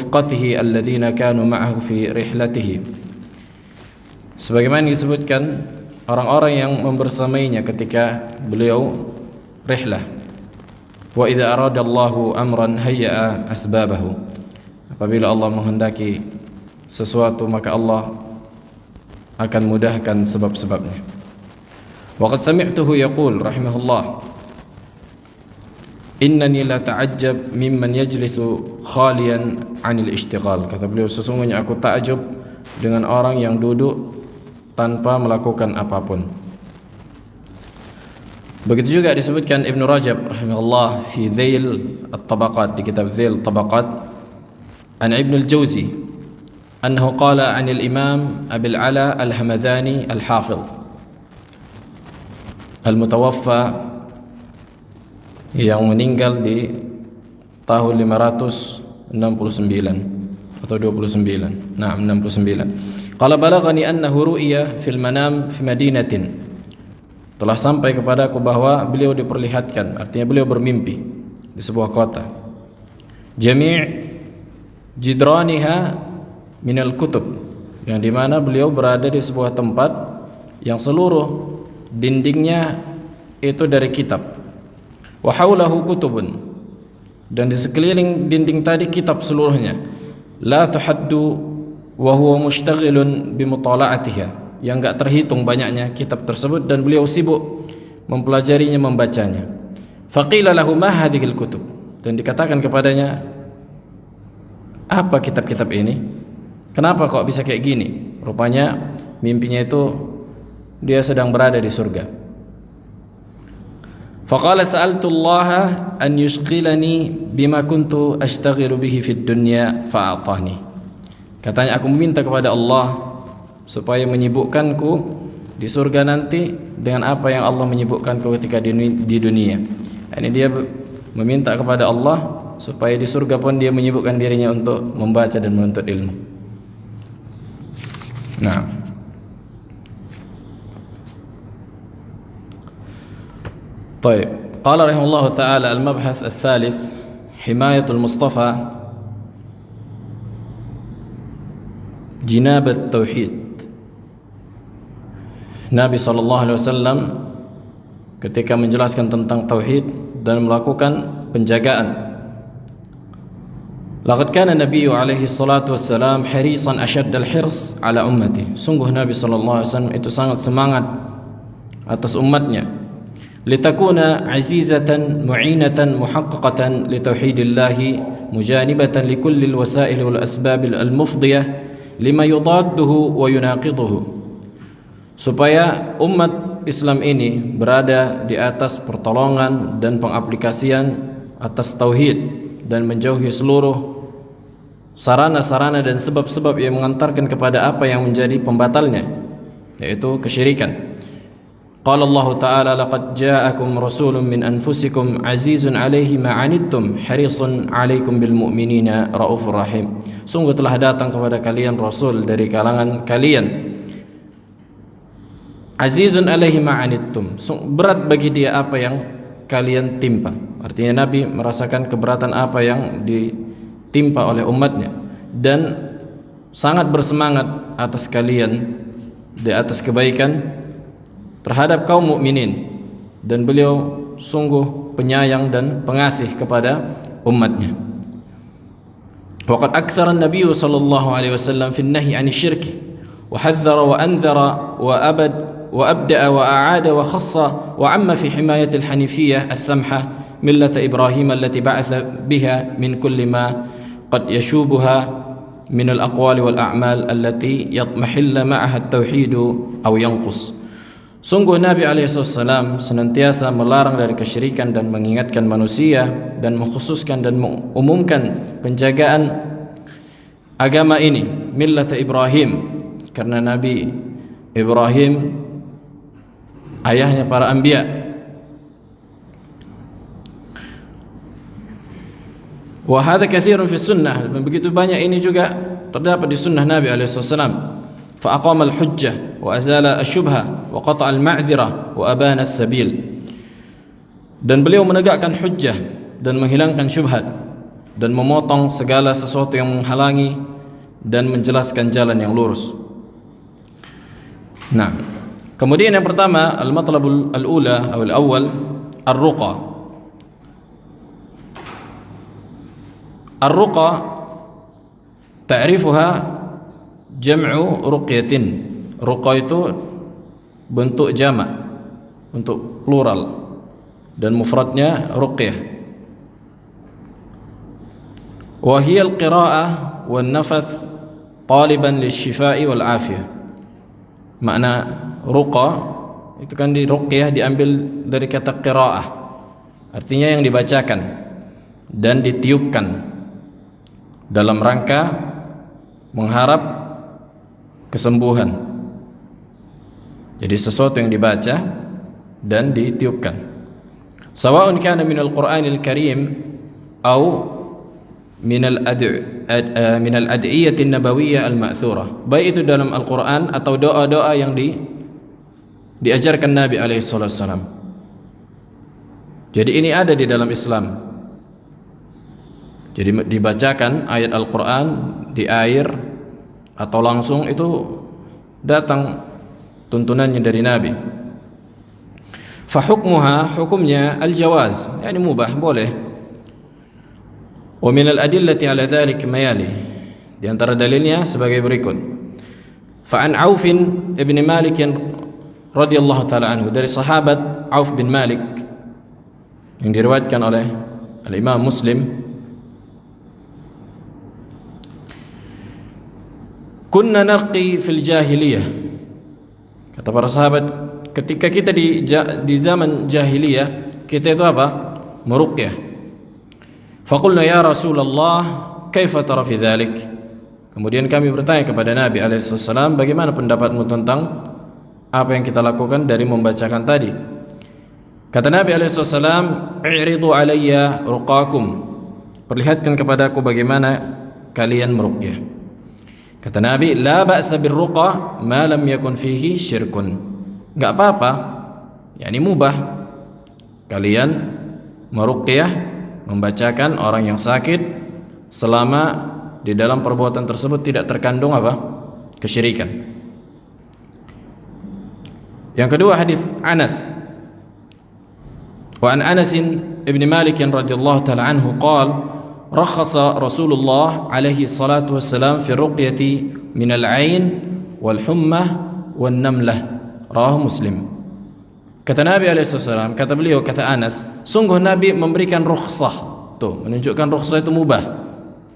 rufqatihi alladhina kanu ma'ahu fi rihlatihi. Sebagaimana disebutkan orang-orang yang membersamainya ketika beliau rihlah. Wa idza arada Allahu amran hayya'a asbabahu. Apabila Allah menghendaki sesuatu maka Allah akan mudahkan sebab-sebabnya. Wa qad sami'tuhu yaqul rahimahullah, innani la ta'ajjab mimman yajlisu khalian 'anil ishtighal. Kata beliau, sesungguhnya aku takjub dengan orang yang duduk tanpa melakukan apapun. Begitu juga disebutkan Ibn Rajab rahimahullah fi Zail at-Tabaqat, di kitab Zail Tabaqat, an Ibn al-Jawzi annahu qala 'an al-Imam Abi al-Ala al-Hamadani al-Hafidh al-mutawaffa, yang meninggal di tahun 569 atau 29. Nah, 69. Qala balaghani annahu ru'ya fil manam fi madinatin. Telah sampai kepadaku bahwa beliau diperlihatkan, artinya beliau bermimpi di sebuah kota. Jami' jidraniha minal kutub, yang dimana beliau berada di sebuah tempat yang seluruh dindingnya itu dari kitab. Wa haulahu kutubun, dan di sekeliling dinding tadi kitab seluruhnya. La tuhaddu wa huwa mushtaghilun bimutala'atiha, yang enggak terhitung banyaknya kitab tersebut dan beliau sibuk mempelajarinya, membacanya. Faqila lahu ma hadhil kutub, dan dikatakan kepadanya, apa kitab-kitab ini? Kenapa kok bisa kayak gini? Rupanya mimpinya itu dia sedang berada di surga. Faqala sa'altu Allah an yushghilani bima kuntu ashtaghilu bihi fid dunya fa'atani. Katanya, aku meminta kepada Allah supaya menyibukkanku di surga nanti dengan apa yang Allah menyibukkanku ketika di dunia. Ini dia meminta kepada Allah supaya di surga pun dia menyibukkan dirinya untuk membaca dan menuntut ilmu. Nah, طيب. قال رحمه الله تعالى المبحث الثالث حماية المصطفى جناب التوحيد. Nabi SAW ketika menjelaskan tentang tauhid dan melakukan penjagaan. Laqad kana Nabi alaihi salatu wassalam harisan ashadd al-hirs ala ummati. Sungguh Nabi SAW itu sangat semangat atas umatnya. Litakuna azizatan mu'inatan muhaqqaqatan li tauhidillahi mujanibatan li kulli al-wasail wal asbab al-mufdiyah lima yudadduhu wa yunaqiduhu. Supaya umat Islam ini berada di atas pertolongan dan pengaplikasian atas tauhid dan menjauhi seluruh sarana-sarana dan sebab-sebab yang mengantarkan kepada apa yang menjadi pembatalnya, yaitu kesyirikan. Qala Allah Ta'ala laqad ja'akum rasulun min anfusikum azizun 'alaihi ma 'anittum harisun 'alaikum bil mu'minina raufur rahim. Sungguh telah datang kepada kalian rasul dari kalangan kalian, azizun 'alaihi ma 'anittum, berat bagi dia apa yang kalian timpa. Artinya Nabi merasakan keberatan apa yang ditimpa oleh umatnya dan sangat bersemangat atas kalian di atas kebaikan terhadap kaum mukminin, dan beliau sungguh penyayang dan pengasih kepada umatnya. Waqad aktsara an-nabiy sallallahu alaihi wasallam fi an-nahy 'ani asy-syirk wa hadzara wa anzara wa abda'a wa a'ada wa khassa wa 'amma fi himayati al-hanifiyyah as-samha millata Ibrahim allati ba'atha biha min kulli ma qad yashubuha min al-aqwali wal a'mal allati yatmahilla ma'aha at-tauhid aw yanqus. Sungguh Nabi SAW senantiasa melarang dari kesyirikan dan mengingatkan manusia dan mengkhususkan dan mengumumkan penjagaan agama ini, millata Ibrahim, karena Nabi Ibrahim ayahnya para anbiya. Wa hadza katsirun fi sunnah, begitu banyak ini juga terdapat di sunnah Nabi SAW. فأقام الحجة وأزال الشبهة وقطع المعذرة وأبان السبيل. Dan beliau menegakkan hujjah dan menghilangkan syubhat, dan memotong segala sesuatu yang menghalangi dan menjelaskan jalan yang lurus. Nah, kemudian yang pertama, al-matlabul al-ula atau al-awwal, ar-ruqa. Ar-ruqa ta'rifuha jam'u ruqyatin. Ruqa itu bentuk jamak, bentuk plural, dan mufradnya ruqyah. Wa hiya al-qira'ah wan nafath taliban lish-shifa'i wal 'afiyah. Makna ruqa itu kan di ruqyah diambil dari kata qira'ah, artinya yang dibacakan dan ditiupkan dalam rangka mengharap kesembuhan. Jadi sesuatu yang dibaca dan ditiupkan. Sawa'un kana min al-Qur'anil Karim atau min al-ad'iyah an-nabawiyyah al-ma'thurah. Baik itu dalam Al-Qur'an atau doa-doa yang diajarkan Nabi alaihi wasallam. Jadi ini ada di dalam Islam. Jadi dibacakan ayat Al-Qur'an di air atau langsung, itu datang tuntunannya dari Nabi. Fa hukmuha, hukumnya al-jawaz, yani mubah, boleh. Wa min al-adillati ala dzalik mayali, di antara dalilnya sebagai berikut. Fa an Auf bin Malik radhiyallahu taala anhu, dari sahabat Auf bin Malik yang diriwayatkan oleh al-Imam Muslim, kunna narqi fil jahiliyah, kata para sahabat, ketika kita di zaman jahiliyah, kita itu apa? Meruqyah. Faqulna ya Rasulullah, kaifa tara fi dzalik? Kemudian kami bertanya kepada Nabi alaihi wasallam, bagaimana pendapatmu tentang apa yang kita lakukan dari membacakan tadi? Kata Nabi alaihi wasallam, i'ridu alayya ruqakum, perlihatkan kepadaku bagaimana kalian meruqyah. Kata Nabi, la ba'sa birruqa ma lam yakun fihi syirkun. Enggak apa-apa, yakni mubah kalian meruqyah, membacakan orang yang sakit, selama di dalam perbuatan tersebut tidak terkandung apa? Kesyirikan. Yang kedua, hadis Anas. Wa an Anas ibn Malik radhiyallahu ta'ala anhu qala rakhasa Rasulullah alaihi salatu wassalam fi ruqyati min al-'ain wal hummah wan namlah, rawahu Muslim. Kata Nabi alaihi wasallam, kata beliau, kata Anas, sungguh Nabi memberikan rukhsah. Tuh, menunjukkan rukhsah itu mubah.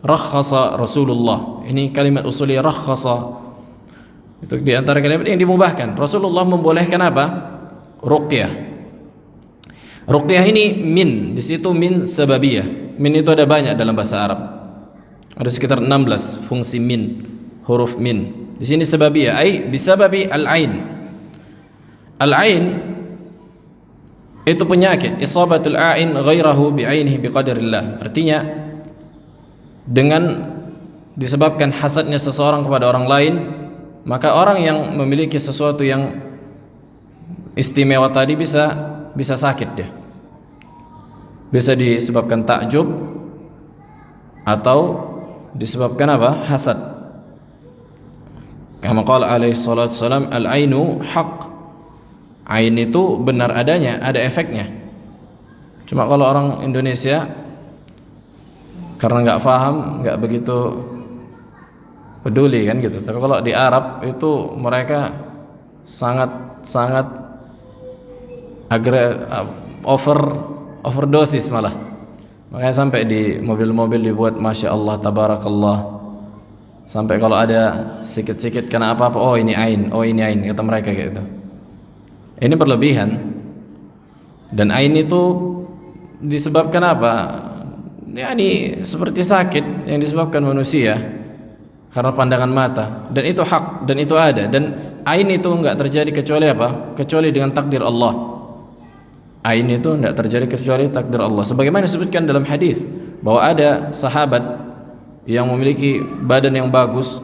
Rakhasa Rasulullah, ini kalimat usuliyah, rakhasa itu di antara kalimat yang dimubahkan. Rasulullah membolehkan apa? Ruqyah. Ruqyah ini min, di situ min sababiyah. Min itu ada banyak dalam bahasa Arab. Ada sekitar 16 fungsi min, huruf min. Di sini sababiyah, ai bisababi al-ain. Al-ain itu penyakit, isabatul a'in ghairahu bi'ainihi biqadarillah. Artinya dengan disebabkan hasadnya seseorang kepada orang lain, maka orang yang memiliki sesuatu yang istimewa tadi bisa sakit dia. Bisa disebabkan takjub atau disebabkan apa? Hasad. Kama qala alaihi salatu wasalam, al-ainu haqq. Ain itu benar adanya, ada efeknya. Cuma kalau orang Indonesia karena nggak paham, nggak begitu peduli kan gitu. Tapi kalau di Arab itu mereka sangat overdosis malah. Makanya sampai di mobil-mobil dibuat Masya Allah, Tabarakallah. Sampai kalau ada sikit-sikit kena apa-apa, oh ini ain, kata mereka kayak gitu. Ini berlebihan. Dan ain itu disebabkan apa? Ya ini seperti sakit yang disebabkan manusia karena pandangan mata, dan itu hak dan itu ada, dan ain itu enggak terjadi kecuali apa? Kecuali dengan takdir Allah. Ain itu enggak terjadi kecuali takdir Allah. Sebagaimana disebutkan dalam hadis bahwa ada sahabat yang memiliki badan yang bagus,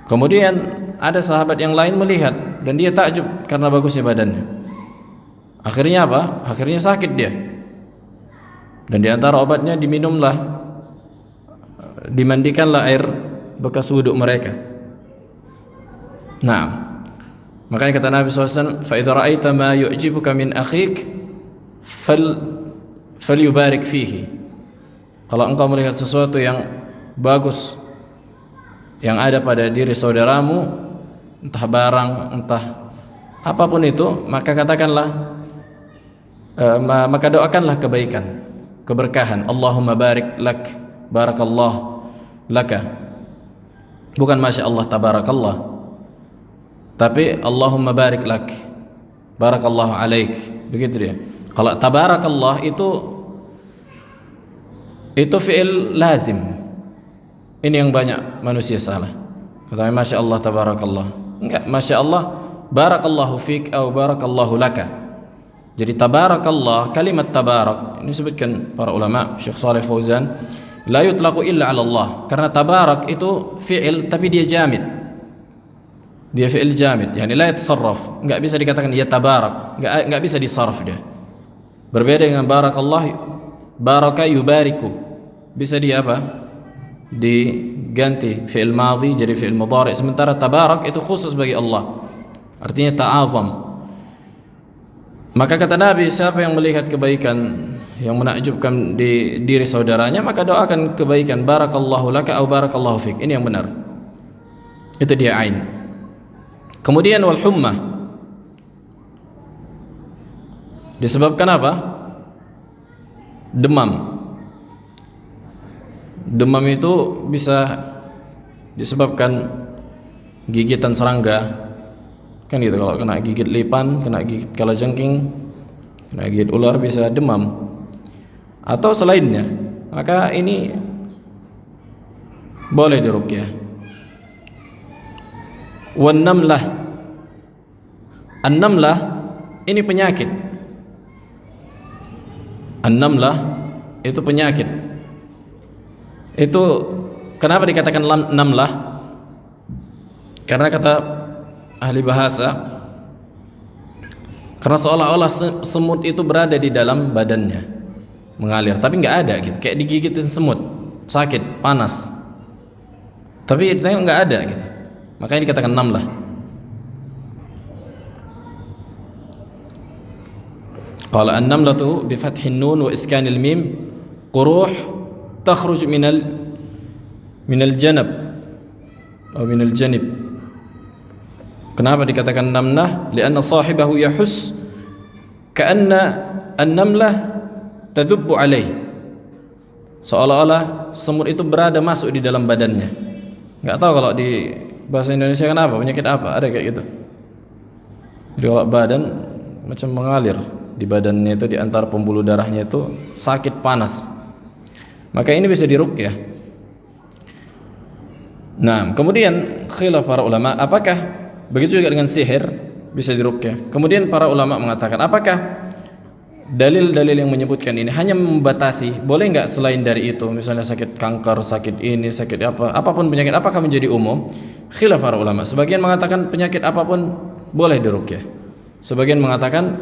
kemudian ada sahabat yang lain melihat dan dia takjub karena bagusnya badannya. Akhirnya apa? Akhirnya sakit dia. Dan di antara obatnya diminumlah dimandikanlah air bekas wuduk mereka. Nah, makanya kata Nabi SAW, fa idza ra'aita ma yu'jibuka min akhik falyubarik fihi. Kalau engkau melihat sesuatu yang bagus yang ada pada diri saudaramu, entah barang, entah apapun itu, maka katakanlah, maka doakanlah kebaikan, keberkahan. Allahumma barik lak, barakallah laka. Bukan masya Allah tabarakallah, tapi Allahumma barik lak, barakallahu alaik. Begitu dia. Kalau tabarakallah itu fi'il lazim. Ini yang banyak manusia salah. Katanya masya Allah tabarakallah. Enggak, masya Allah barakallahu fik atau barakallahu laka. Jadi tabarakallah, kalimat tabarak ini disebutkan para ulama, Syekh Shalih Fauzan, la yutlaqu illa 'ala Allah. Karena tabarak itu fi'il tapi dia jamid. Dia fi'il jamid, yani la yatasarraf. Enggak bisa dikatakan ya tabarak, enggak bisa disaraf dia. Berbeda dengan barakallah, baraka yubariku. Bisa dia apa? Diganti fi'il madhi jadi fi'il mudhari. Sementara tabarak itu khusus bagi Allah, artinya ta'azam. Maka kata Nabi, siapa yang melihat kebaikan yang menakjubkan di diri saudaranya, maka doakan kebaikan, barakallahu laka atau barakallahu fik. Ini yang benar. Itu dia ain. Kemudian wal hummah, disebabkan apa? Demam. Demam itu bisa disebabkan gigitan serangga, kan gitu. Kalau kena gigit lipan, kena gigit kalajengking, kena gigit ular, bisa demam atau selainnya. Maka ini boleh diruqyah. Wan namlah, an-namlah ini penyakit. An-namlah itu penyakit. Itu kenapa dikatakan namlah? Karena kata ahli bahasa, karena seolah-olah semut itu berada di dalam badannya, mengalir, tapi nggak ada gitu, kayak digigitin semut, sakit, panas, tapi ternyata nggak ada gitu. Makanya dikatakan namlah. Qala an-namlatu bi fathin nun wa iskanil mim quruh takhruj minal janab atau minal janib. Kenapa dikatakan namlah? Lianna sahibahu yahus ka'anna an-namlah tadubbu alaih. Seolah-olah semut itu berada masuk di dalam badannya. Enggak tahu kalau di bahasa Indonesia kenapa, penyakit apa? Ada kayak gitu. Jadi kalau badan macam mengalir di badannya itu, di antara pembuluh darahnya itu sakit, panas. Maka ini bisa diruqyah. Nah, kemudian khilaf para ulama, apakah begitu juga dengan sihir bisa diruqyah? Kemudian para ulama mengatakan, apakah dalil-dalil yang menyebutkan ini hanya membatasi, boleh enggak selain dari itu, misalnya sakit kanker, sakit ini, sakit apa, apapun penyakit, apakah menjadi umum? Khilaf para ulama. Sebagian mengatakan penyakit apapun boleh diruqyah. Sebagian mengatakan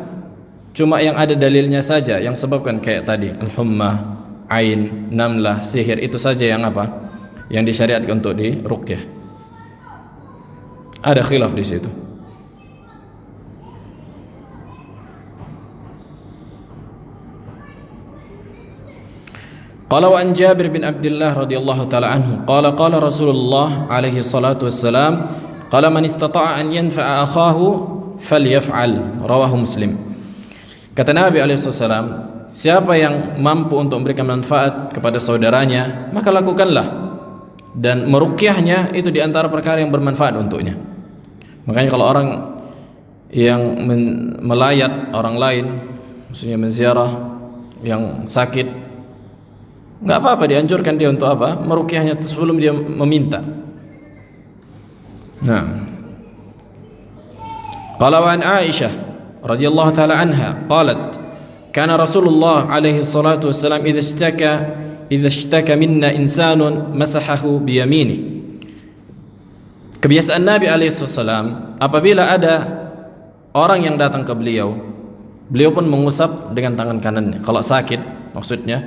cuma yang ada dalilnya saja yang sebabkan, kayak tadi al-hummah, ain, namlah, sihir, itu saja yang apa? Yang disyariatkan untuk diruqyah. Ada khilaf di situ. Qala wa an Jabir bin Abdullah radhiyallahu taala anhu qala qala Rasulullah alaihi salatu wassalam qala man istata'a an yanfa'a akhahu falyaf'al, rawahu Muslim. Kata Nabi alaihi wasallam, siapa yang mampu untuk memberikan manfaat kepada saudaranya, maka lakukanlah. Dan meruqyahnya itu diantara perkara yang bermanfaat untuknya. Makanya kalau orang yang melayat orang lain, maksudnya menziarah yang sakit, nggak apa-apa, dianjurkan dia untuk apa? Meruqyahnya sebelum dia meminta. Nah, qala wa an Aisyah radhiyallahu taala anha qalat kana Rasulullah alaihi salatu wassalam idza ishtaka minna insanun masahahu bi yaminihi. Kebiasaan Nabi alaihi salam, apabila ada orang yang datang ke beliau pun mengusap dengan tangan kanannya. Kalau sakit maksudnya,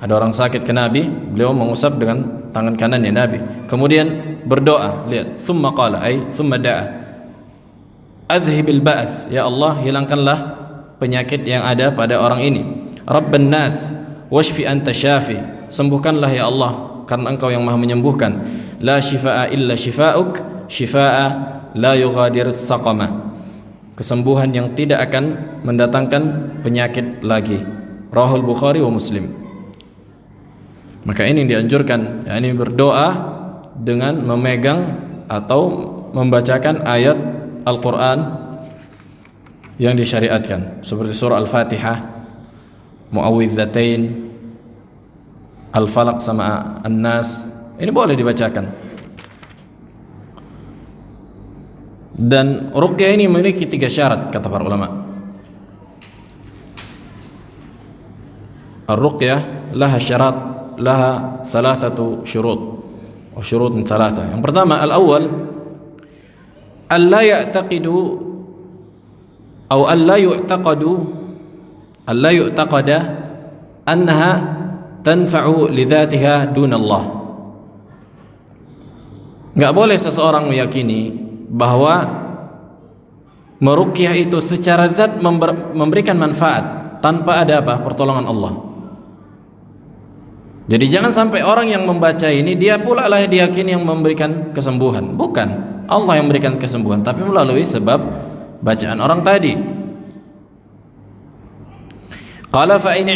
Ada orang sakit ke Nabi, beliau mengusap dengan tangan kanannya Nabi. Kemudian berdoa, lihat, thumma qala ay thumma da'a. Adhhibil ba's, ya Allah, hilangkanlah penyakit yang ada pada orang ini. Rabban nas, washfi anta syafi. Sembuhkanlah ya Allah, karena Engkau yang Maha menyembuhkan. La shifaa'a illa shifaa'uk, shifaa'a la yughadir saqama. Kesembuhan yang tidak akan mendatangkan penyakit lagi. Rahul Bukhari wa Muslim. Maka ini dianjurkan, yakni berdoa dengan memegang atau membacakan ayat Al-Quran yang disyariatkan, seperti surah Al-Fatihah, Mu'awwidzatain, Al-Falaq sama An-Nas. Ini boleh dibacakan. Dan ruqyah ini memiliki 3 syarat kata para ulama. Ar-ruqyah laha syarat, laha salasatu syurut, wa syurut 3. Yang pertama, al-awwal alla ya'taqidu atau alla yu'taqada annaha tanfa'u li dzatiha dunallah. Enggak boleh seseorang meyakini bahwa meruqyah itu secara zat memberikan manfaat tanpa ada apa? Pertolongan Allah. Jadi jangan sampai orang yang membaca ini dia pula lah diyakini yang memberikan kesembuhan. Bukan Allah yang memberikan kesembuhan, tapi melalui sebab bacaan orang tadi. Qala fa in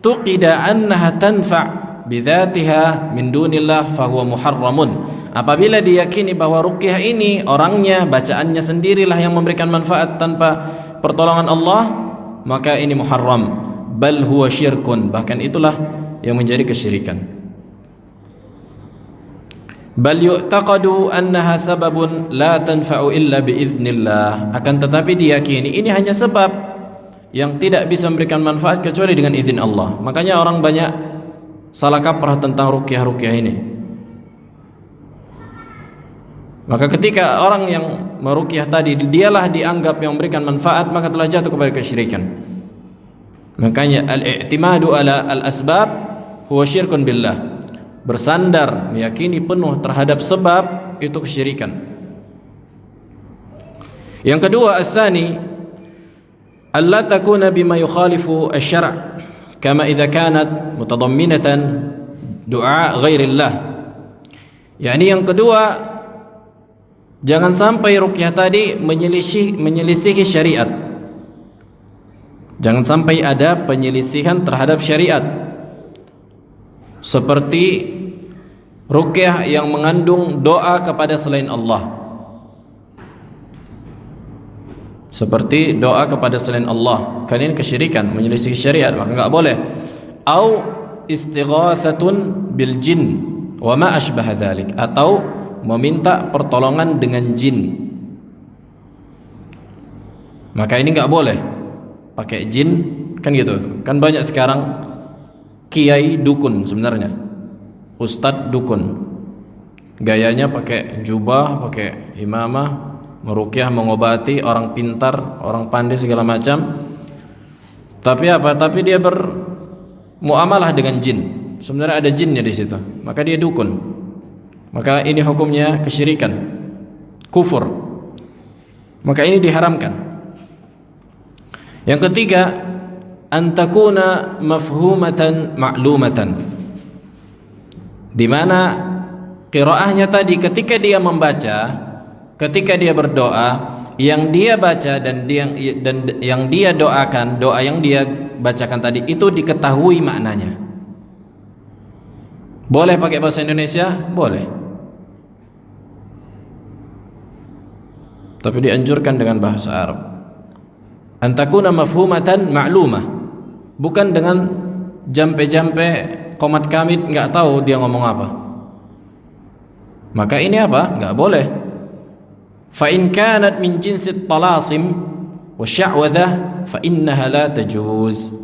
tuqida annaha tanfa' bidzatiha min dunillah fa huwa muharramun. Apabila diyakini bahwa ruqyah ini orangnya, bacaannya sendirilah yang memberikan manfaat tanpa pertolongan Allah, maka ini muharram. Bal huwa syirkun, bahkan itulah yang menjadi kesyirikan. Bal yu'taqadu annaha sababun la tanfa'u illa biiznillah. Akan tetapi diyakini ini hanya sebab yang tidak bisa memberikan manfaat kecuali dengan izin Allah. Makanya orang banyak salah kaprah tentang ruqyah-ruqyah ini. Maka ketika orang yang meruqyah tadi dialah dianggap yang memberikan manfaat, maka telah jatuh kepada kesyirikan. Makanya al-i'timadu ala al-asbab huwa syirkun billah. Bersandar, meyakini penuh terhadap sebab, itu kesyirikan. Yang kedua, as-tsani alla takuna bima yukhalifu asy-syara' kama idza kanat mutadamminatan du'a ghairillah. Yani yang kedua, jangan sampai ruqyah tadi menyelisihi syariat. Jangan sampai ada penyelisihan terhadap syariat, seperti ruqyah yang mengandung doa kepada selain Allah, seperti doa kepada selain Allah. Kan ini kesyirikan, menyelisihi syariat, maka enggak boleh. Au istighatsatun bil jin wa ma asbaha dzalik, atau meminta pertolongan dengan jin, maka ini enggak boleh. Pakai jin, kan gitu. Kan banyak sekarang kiai dukun sebenarnya, ustadz dukun, gayanya pakai jubah, pakai imamah, meruqyah, mengobati orang pintar, orang pandai segala macam. Tapi apa? Tapi dia bermuamalah dengan jin. Sebenarnya ada jinnya di situ. Maka dia dukun. Maka ini hukumnya kesyirikan, kufur. Maka ini diharamkan. Yang ketiga, antakuna mafhumatan ma'lumatan, di mana qiraahnya tadi ketika dia membaca, ketika dia berdoa, yang dia baca dan yang dia doakan, doa yang dia bacakan tadi itu diketahui maknanya. Boleh pakai bahasa Indonesia? Boleh. Tapi dianjurkan dengan bahasa Arab. Antakuna mafhumatan ma'lumah, bukan dengan jampe-jampe qomat kamit enggak tahu dia ngomong apa. Maka ini apa? Enggak boleh. Fa in kanat min jinsit talasim wa sya'wadhah fa innaha la tajuz.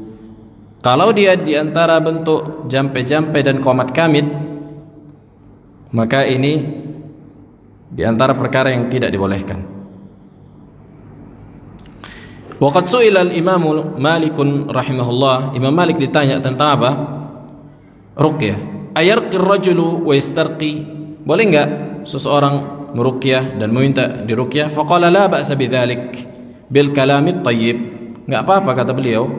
Kalau dia di antara bentuk jampe-jampe dan qomat kamit, maka ini di antara perkara yang tidak dibolehkan. Waqad su'ila al-Imam Malik rahimahullah. Imam Malik ditanya tentang apa? ruqyah. Ayarqir rajulu wa yastarqi, boleh enggak seseorang meruqyah dan meminta diruqyah? Faqala la ba'sa bidzalik bil kalamit thayyib, enggak apa-apa kata beliau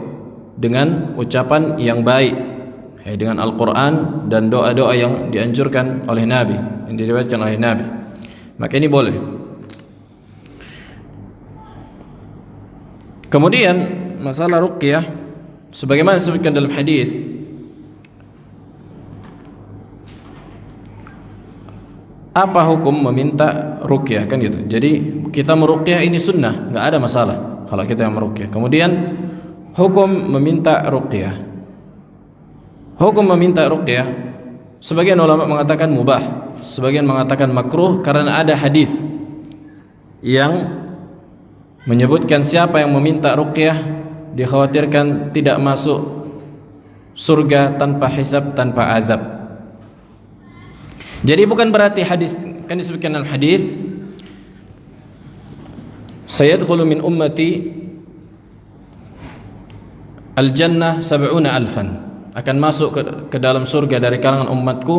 dengan ucapan yang baik, dengan Al-Qur'an dan doa-doa yang dianjurkan oleh Nabi, yang diriwayatkan oleh Nabi, maka ini boleh. Kemudian masalah ruqyah sebagaimana disebutkan dalam hadis, apa hukum meminta ruqyah, kan gitu. Jadi kita meruqyah ini sunnah, enggak ada masalah kalau kita yang meruqyah. Kemudian hukum meminta ruqyah. Hukum meminta ruqyah, sebagian ulama mengatakan mubah, sebagian mengatakan makruh karena ada hadis yang menyebutkan siapa yang meminta ruqyah dikhawatirkan tidak masuk surga tanpa hisab, tanpa azab. Jadi bukan berarti hadis, kan disebutkan dalam hadis, sayadkhulu min ummati al-jannah sab'una alfan, akan masuk ke dalam surga dari kalangan umatku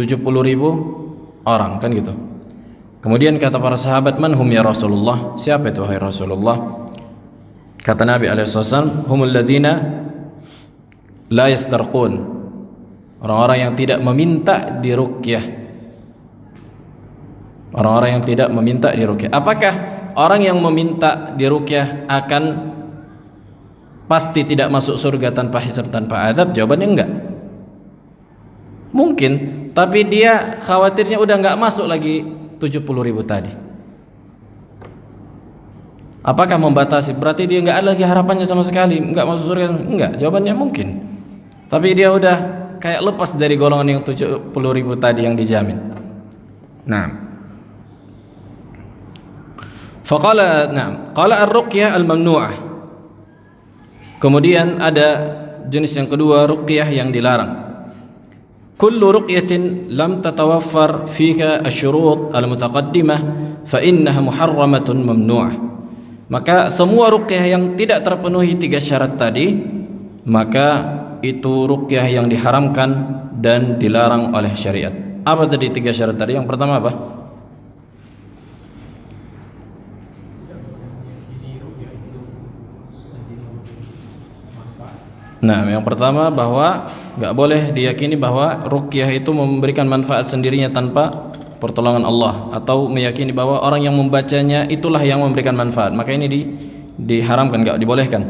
70.000 orang, kan gitu. Kemudian kata para sahabat, man hum ya Rasulullah, siapa itu wahai Rasulullah? Kata Nabi SAW, humul ladzina la yastarqun, orang-orang yang tidak meminta diruqyah. Orang-orang yang tidak meminta diruqyah. Apakah orang yang meminta diruqyah akan pasti tidak masuk surga tanpa hisab, tanpa azab? Jawabannya enggak. Mungkin, tapi dia khawatirnya udah enggak masuk lagi 70.000 tadi. Apakah membatasi? Berarti dia enggak ada lagi harapannya sama sekali, enggak masuk surga? Enggak, jawabannya mungkin. Tapi dia udah kayak lepas dari golongan yang 70.000 tadi yang dijamin. Nah, faqala, na'am, qala ar-ruqyah al-mamnu'ah. Kemudian ada jenis yang kedua, ruqyah yang dilarang. Kullu ruqyatin lam tatawaffar fika asy-syurut al-mutaqaddimah fa innaha muharramatun mamnu'ah. Maka semua ruqyah yang tidak terpenuhi 3 syarat tadi, maka itu ruqyah yang diharamkan dan dilarang oleh syariat. Apa tadi 3 syarat tadi? Yang pertama apa? Nah, yang pertama bahwa enggak boleh diyakini bahwa ruqyah itu memberikan manfaat sendirinya tanpa pertolongan Allah, atau meyakini bahwa orang yang membacanya itulah yang memberikan manfaat. Maka ini diharamkan, enggak dibolehkan.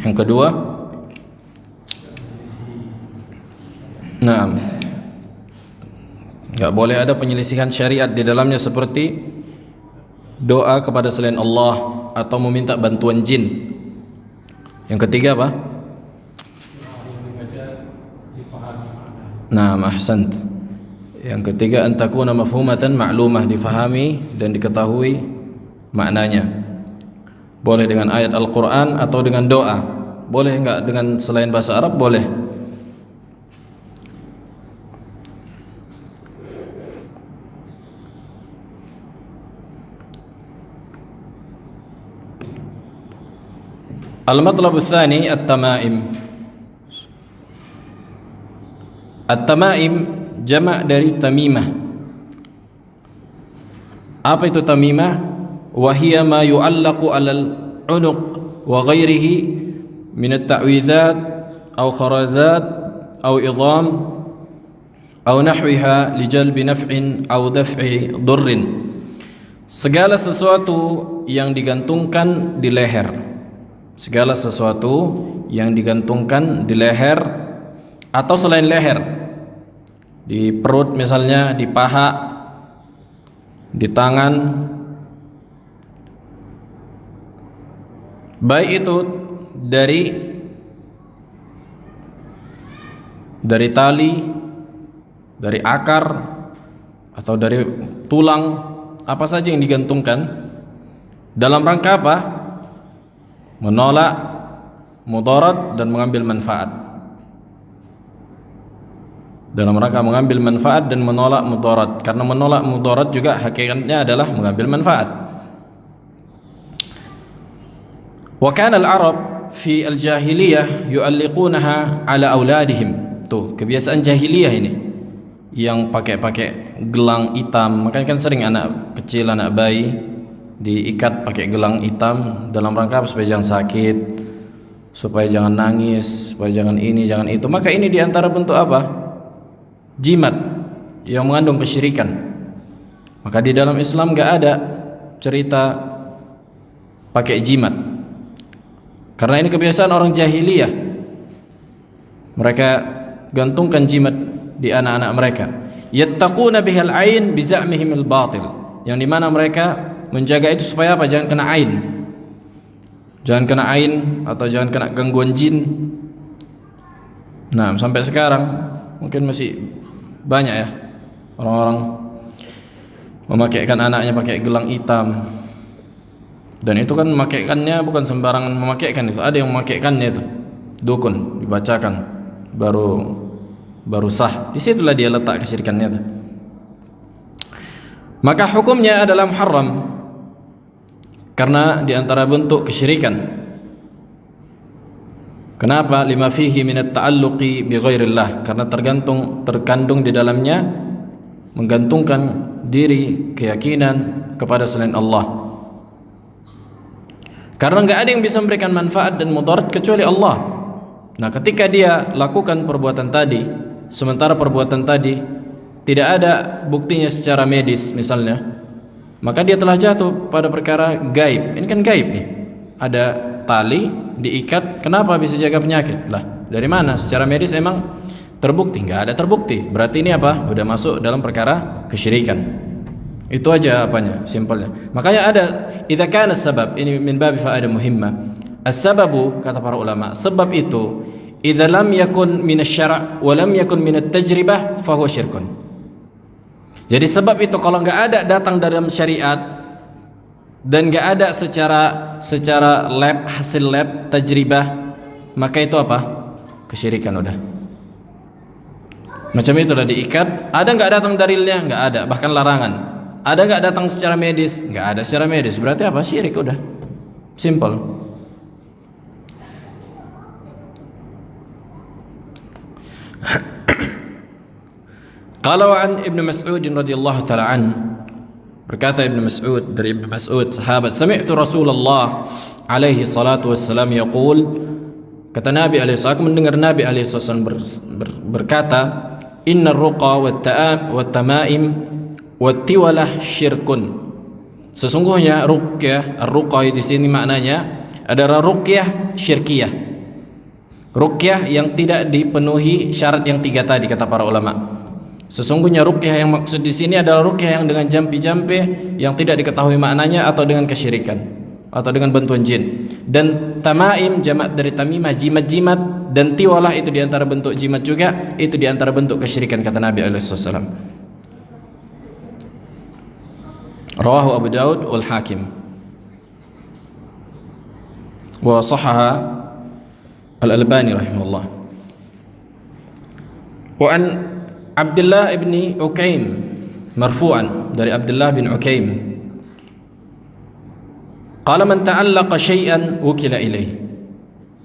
Yang kedua, nah, enggak boleh ada penyelisihan syariat di dalamnya seperti doa kepada selain Allah atau meminta bantuan jin. Yang ketiga apa? Nah, ahsant. Yang ketiga, antakuna mafhumatan ma'lumah, difahami dan diketahui maknanya. Boleh dengan ayat Al-Quran atau dengan doa. Boleh enggak dengan selain bahasa Arab? Boleh. Al-matlab ats-tsani at-tamaim. At-tamaim jama' dari tamimah. Apa itu tamimah? Wa hiya ma yu'allaqu 'alal 'unuq wa ghairihi min at-ta'wizat aw kharazat aw idham aw nahwiha li jalbi naf'in aw daf'i dhurrin. Segala sesuatu yang digantungkan di leher, segala sesuatu yang digantungkan di leher atau selain leher, di perut misalnya, di paha, di tangan, baik itu dari tali, dari akar, atau dari tulang, apa saja yang digantungkan dalam rangka apa? Menolak mudarat dan mengambil manfaat. Dalam rangka mengambil manfaat dan menolak mudarat, karena menolak mudarat juga hakikatnya adalah mengambil manfaat. Wa kana al-Arab fi al-jahiliyah yu'alliqunaha ala auladihim. Tuh, kebiasaan jahiliyah ini yang pakai gelang hitam. Makanya kan sering anak kecil, anak bayi diikat pakai gelang hitam dalam rangka supaya jangan sakit, supaya jangan nangis, supaya jangan ini, jangan itu. Maka ini diantara bentuk apa? Jimat yang mengandung kesyirikan. Maka di dalam Islam gak ada cerita pakai jimat, karena ini kebiasaan orang jahiliyah. Mereka gantungkan jimat di anak-anak mereka. Yattaquna bihal ain biza'mihim al-batil, yang dimana mereka menjaga itu supaya apa? Jangan kena ain, jangan kena ain atau jangan kena gangguan jin. Nah, sampai sekarang mungkin masih banyak ya orang-orang memakaikan anaknya pakai gelang hitam. Dan itu kan memakaikannya bukan sembarangan memakaikan, itu ada yang memakaikannya itu dukun, dibacakan baru sah. Disitulah dia letak kesyirikannya itu. Maka hukumnya adalah muharram, karena diantara bentuk kesyirikan. Kenapa? Lima fihi minat ta'alluqi bi ghairillah, karena terkandung di dalamnya menggantungkan diri, keyakinan kepada selain Allah. Karena enggak ada yang bisa memberikan manfaat dan mudarat kecuali Allah. Nah, ketika dia lakukan perbuatan tadi, sementara perbuatan tadi tidak ada buktinya secara medis misalnya, maka dia telah jatuh pada perkara gaib. Ini kan gaib nih. Ada tali diikat, kenapa bisa jaga penyakit? Lah, dari mana? Secara medis emang terbukti? Enggak ada terbukti. Berarti ini apa? Udah masuk dalam perkara kesyirikan. Itu aja apanya, simpelnya. Makanya ada idza kana sabab, ini min babi faedah muhimmah. As-sababu, kata para ulama, sebab itu idza lam yakun min asy-syara' wa lam yakun min at-tajribah fa huwa syirkun. Jadi sebab itu kalau enggak ada datang dalam syariat dan enggak ada secara lab, hasil lab, tajribah, maka itu apa? Kesyirikan udah. Macam itu udah diikat, ada enggak datang dalilnya? Enggak ada, bahkan larangan. Ada nggak datang secara medis? Nggak ada secara medis. Berarti apa? Syirik udah. Simple. Kalau an Ibnu Mas'ud radhiyallahu taala an, berkata Ibnu Mas'ud, dari Ibnu Mas'ud sahabat, sami'tu Rasulullah alaihi salatu wassalam yaqul, kata Nabi alaihi salatu, aku mendengar Nabi alaihi salatu berkata, innar ruqa wat tamaim wattiwalah syirkun. Sesungguhnya ruqyah, ar-ruqyah di sini maknanya adalah ruqyah syirkiyah. Ruqyah yang tidak dipenuhi syarat yang tiga tadi, kata para ulama. Sesungguhnya ruqyah yang maksud di sini adalah ruqyah yang dengan jampi-jampi yang tidak diketahui maknanya atau dengan kesyirikan atau dengan bantuan jin. Dan tamaim jamak dari tamimah, jimat-jimat, dan tiwalah itu diantara bentuk jimat juga, itu diantara bentuk kesyirikan, kata Nabi alaihi wasallam. Rawahu Abu Daud wal Hakim wa sahaha Al-Albani rahimahullah. Wa an Abdullah ibn Ukaim marfu'an, dari Abdullah bin Ukaim, qala man ta'allaqa syai'an wukila ilaih,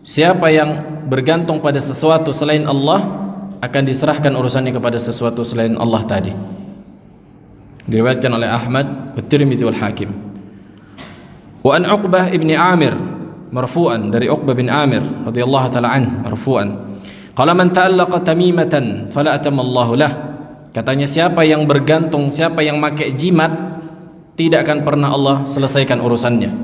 siapa yang bergantung pada sesuatu selain Allah akan diserahkan urusannya kepada sesuatu selain Allah tadi. Diriwayatkan oleh Ahmad, At-Tirmidzi wal Hakim. Wa an Uqbah ibn Amir marfu'an, dari Uqbah bin Amir radhiyallahu taala an marfu'an, qala man ta'allaqa tamimatan fala atamallahu lah, katanya siapa yang bergantung, siapa yang pakai jimat, tidak akan pernah Allah selesaikan urusannya.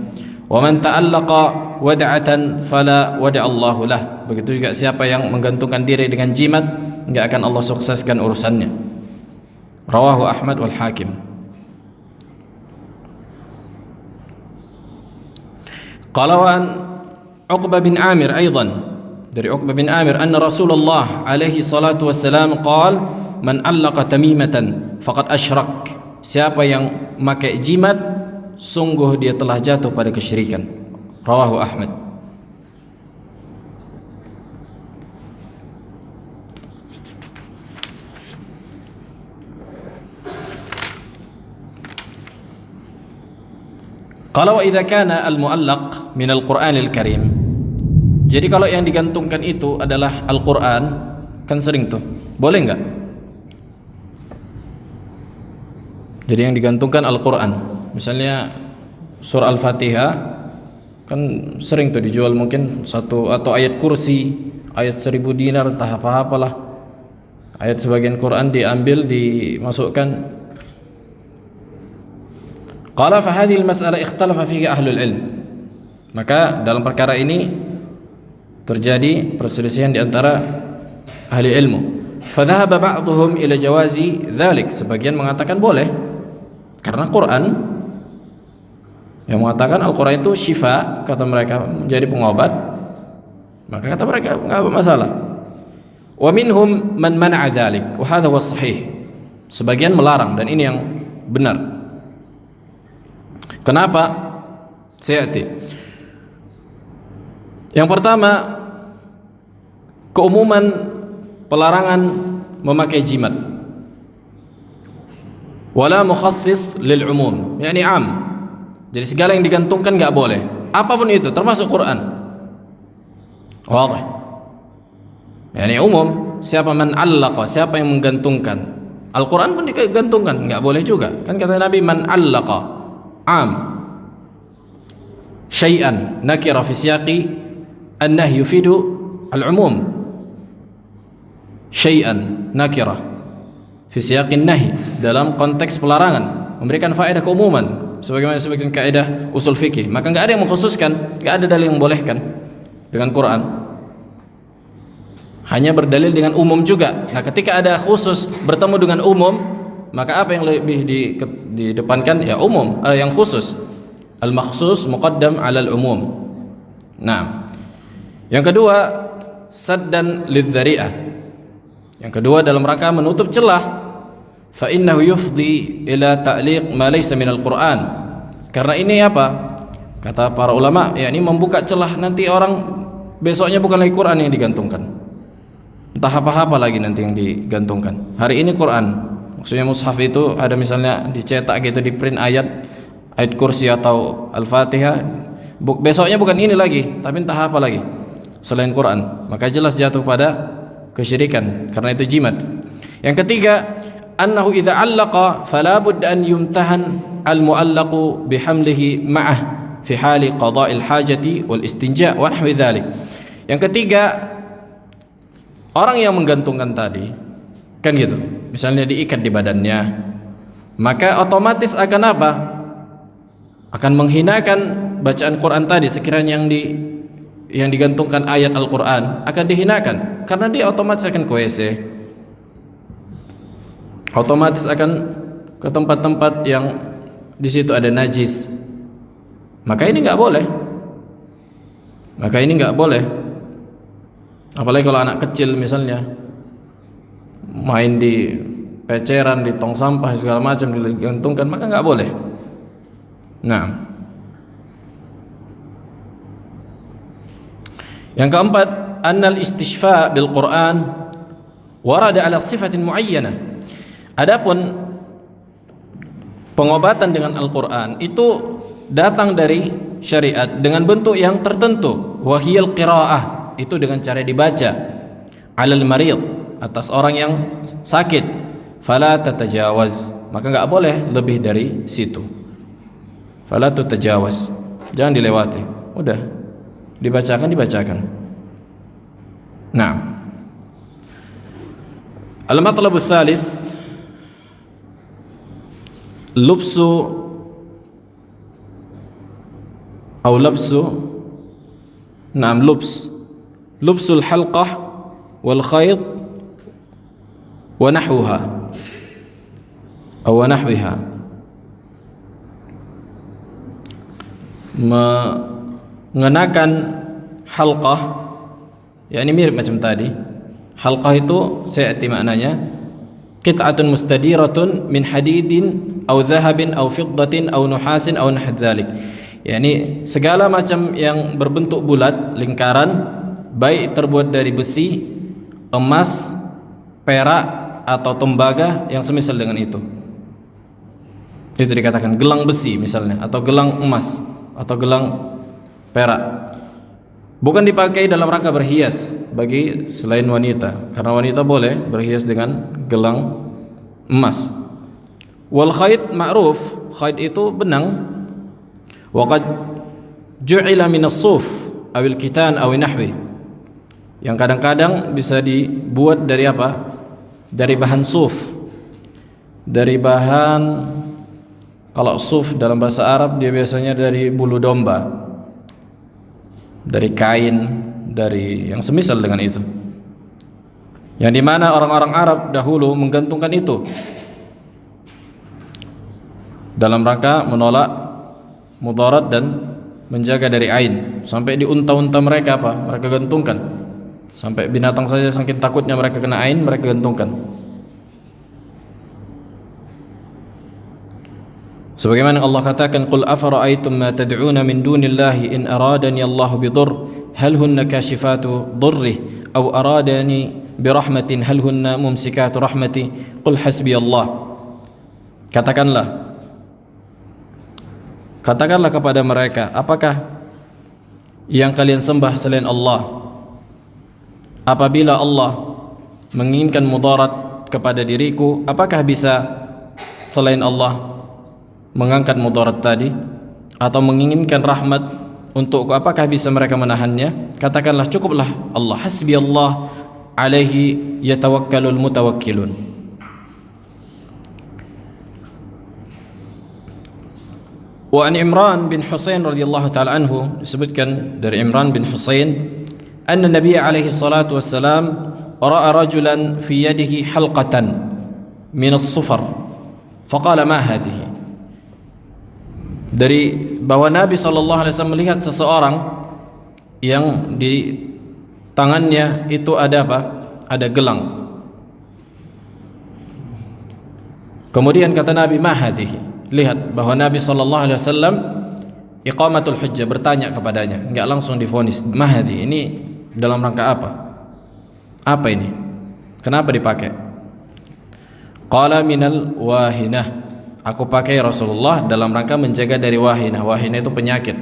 Wa man ta'allaqa wad'atan fala wada'allahu lah, begitu juga siapa yang menggantungkan diri dengan jimat, enggak akan Allah sukseskan urusannya. Rawahu Ahmad wal Hakim. Qala wa an Uqbah bin Amir aidan, dari Uqbah bin Amir, anna Rasulullah alaihi salatu wassalam qala man allaqa tamimatan faqad asyrak, siapa yang memakai jimat sungguh dia telah jatuh pada kesyirikan. Rawahu Ahmad. Qala wa idza kana al-mu'allaq min al-Qur'anil Karim. Jadi kalau yang digantungkan itu adalah Al-Qur'an, kan sering tuh. Boleh enggak? Jadi yang digantungkan Al-Qur'an. Misalnya surah Al-Fatihah kan sering tuh dijual mungkin satu, atau ayat kursi, ayat 1000 dinar, entah apa-apalah. Ayat sebagian Quran diambil, dimasukkan. Qala fa hadhihi al-mas'alah ikhtalafa fiha ahlul ilm. Maka dalam perkara ini terjadi perselisihan di antara ahli ilmu. Fa dhahaba ba'dhum ila jawazi dzalik. Sebagian mengatakan boleh karena Quran, yang mengatakan Al-Quran itu syifa, kata mereka, menjadi pengobat, maka kata mereka enggak ada masalah. Wa minhum man mana'a dzalik wa hadha huwa sahih. Sebagian melarang, dan ini yang benar. Kenapa? Sayati. Yang pertama, keumuman pelarangan memakai jimat. Wala mukhassis lil umum, yakni am. Jadi segala yang digantungkan enggak boleh. Apapun itu, termasuk Quran. Wadih. Yani umum, siapa man allaqa, siapa yang menggantungkan. Al-Quran pun digantungkan, enggak boleh juga. Kan kata Nabi, man allaqa am syai'an nakira fi siyaqi an-nahy yufidu al-umum. Syai'an nakira fi siyaqi an-nahy, dalam konteks pelarangan, memberikan faedah keumuman. Sebagaimana sebagian kaidah usul fikih, maka enggak ada yang mengkhususkan, enggak ada dalil yang membolehkan dengan Quran. Hanya berdalil dengan umum juga. Nah, ketika ada khusus bertemu dengan umum, maka apa yang lebih didepankan? Ya umum, yang khusus. Al-makhsus muqaddam 'ala al-umum. Nah, yang kedua, saddan lidz-dzari'ah. Yang kedua, dalam rangka menutup celah. Fa innahu yufdi ila ta'liq ma laysa minal Qur'an. Karena ini apa? Kata para ulama, yakni membuka celah, nanti orang besoknya bukan lagi Quran yang digantungkan, entah apa-apa lagi nanti yang digantungkan. Hari ini Quran, maksudnya mushaf itu ada misalnya dicetak gitu, di print ayat kursi atau Al-Fatihah, besoknya bukan ini lagi, tapi entah apa lagi selain Quran, maka jelas jatuh pada kesyirikan, karena itu jimat. Yang ketiga, annahu idza 'allaqa fala budda an yumtahan al-mu'allaqu bihamlihi ma'ah fi hali qada'il hajati wal istinja wa nahwi dzalik. Yang ketiga, orang yang menggantungkan tadi kan gitu, misalnya diikat di badannya, maka otomatis akan apa? Akan menghinakan bacaan Quran tadi. Sekiranya yang digantungkan ayat Al-Quran akan dihinakan, karena dia otomatis akan ke WC, otomatis akan ke tempat-tempat yang di situ ada najis. Maka ini enggak boleh. Maka ini enggak boleh. Apalagi kalau anak kecil misalnya main di peceran, di tong sampah segala macam digantungkan, maka enggak boleh. Nah, yang keempat, annal istishfa bil Quran warada ala sifatin muayyanah. Adapun pengobatan dengan Al-Quran itu datang dari syariat dengan bentuk yang tertentu. Wahiyal qiraah, itu dengan cara dibaca, alal marid, atas orang yang sakit. Fala tatajawaz, maka enggak boleh lebih dari situ. Fala tatajawaz, jangan dilewati. Udah dibacakan. Nah, al-matlab ats-tsalits lubsu atau labsu, naam lubsul halqah wal khayt wa nahwuha atau nahwiha, mengenakan halqah, yakni mirip macam tadi. Halqah itu se'ati maknanya qit'atun mustadiratun min hadidin aw dhahabin aw fiddatin aw nuhasin aw nahw dzalik. Yani segala macam yang berbentuk bulat, lingkaran, baik terbuat dari besi, emas, perak atau tembaga yang semisal dengan itu. Itu dikatakan gelang besi misalnya, atau gelang emas. atau gelang perak. Bukan dipakai dalam rangka berhias bagi selain wanita, karena wanita boleh berhias dengan gelang emas. Wal khayt ma'ruf, khayt itu benang. Wa qad ju'ila min as-suf awil kitan aw nahwi, yang kadang-kadang bisa dibuat dari apa? Dari bahan suf. Dari bahan, kalau suf dalam bahasa Arab dia biasanya dari bulu domba, dari kain, dari yang semisal dengan itu, yang dimana orang-orang Arab dahulu menggantungkan itu dalam rangka menolak mudarat dan menjaga dari ain. Sampai di unta-unta mereka apa? Mereka gantungkan. Sampai binatang saja saking takutnya mereka kena ain, mereka gantungkan. Sebagaimana Allah katakan, "Qul afara'aytum ma tad'una min dunillahi in aradani Allahu bidurr hal hunna kashifatu dhurrihi aw aradani birahmatin hal hunna mumsikatu rahmati qul hasbiyallah." Katakanlah kepada mereka, apakah yang kalian sembah selain Allah, apabila Allah menginginkan mudarat kepada diriku, apakah bisa selain Allah mengangkat mudarat tadi, atau menginginkan rahmat untukku, apakah bisa mereka menahannya? Katakanlah, cukuplah Allah, hasbiyallah alaihi yatawakkalul mutawakkilun. Wa an Imran bin Husain radhiyallahu taala anhu, disebutkan dari Imran bin Husain, anna Nabi alaihi salatu wassalam ra'a rajulan fi yadihi halqatan min as-sufar faqala ma hadhihi. Dari bahwa Nabi sallallahu alaihi wasallam melihat seseorang yang di tangannya itu ada apa? Ada gelang. Kemudian kata Nabi, ma hadhihi. Lihat bahwa Nabi SAW iqamatul hujjah, bertanya kepadanya, enggak langsung divonis. Mahdi, ini dalam rangka apa? Apa ini? Kenapa dipakai? Qala minal wahinah. Aku pakai Rasulullah dalam rangka menjaga dari wahinah. Wahinah itu penyakit.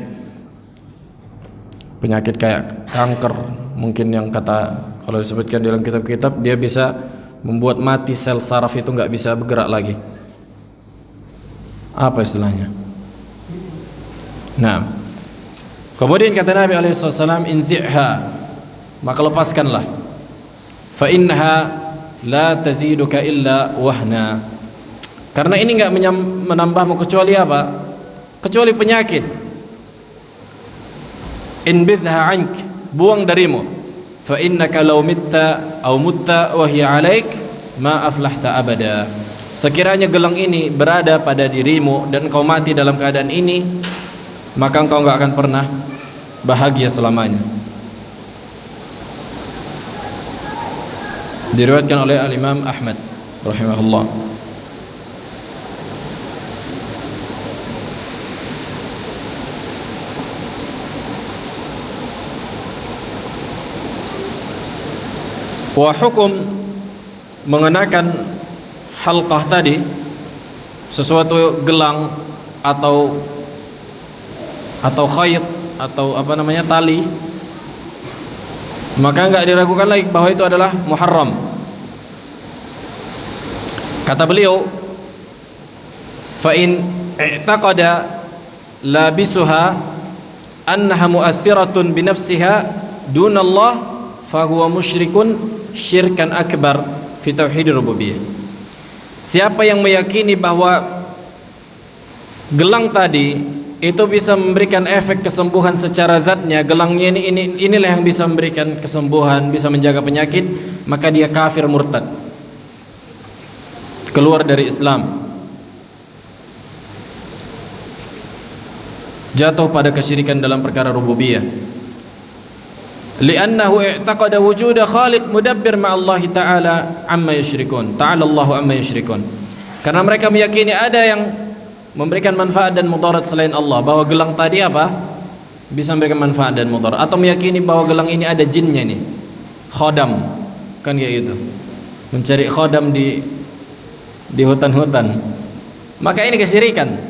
Penyakit kayak kanker, mungkin yang kata, kalau disebutkan dalam kitab-kitab, dia bisa membuat mati sel saraf itu enggak bisa bergerak lagi. Apa istilahnya? Nah, kemudian kata Nabi alaihissalam, inzi'ha, maka lepaskanlah, fa innaha la taziduka illa wahna, karena ini enggak menambahmu kecuali apa? Kecuali penyakit. Inbidha ank, buang darimu, fa innaka law mitta aw mutta wa hiya alaik ma aflahta abada. Sekiranya gelang ini berada pada dirimu dan kau mati dalam keadaan ini, maka engkau enggak akan pernah bahagia selamanya. Diriwayatkan oleh Al-Imam Ahmad rahimahullah. Wa hukum mengenakan halqah tadi, sesuatu gelang atau khayt atau apa namanya, tali, maka enggak diragukan lagi bahwa itu adalah muharram. Kata beliau, fa in i'taqada labisuha annaha mu'athiratun bi nafsiha dunallah fa huwa musyrikun syirkan akbar fi tauhid rububiyah. Siapa yang meyakini bahwa gelang tadi itu bisa memberikan efek kesembuhan secara zatnya, gelangnya inilah yang bisa memberikan kesembuhan, bisa menjaga penyakit, maka dia kafir murtad, keluar dari Islam, jatuh pada kesyirikan dalam perkara rububiyah. Li'annahu i'taqada wujuda khaliq mudabbir ma'allahi ta'ala amma yusyrikun. Ta'ala Allahu amma yusyrikun. Karena mereka meyakini ada yang memberikan manfaat dan mudarat selain Allah, bahwa gelang tadi apa? Bisa memberikan manfaat dan mudarat, atau meyakini bahwa gelang ini ada jinnya nih. Khodam. Kan kayak gitu. Mencari khodam di hutan-hutan. Maka ini kesyirikan.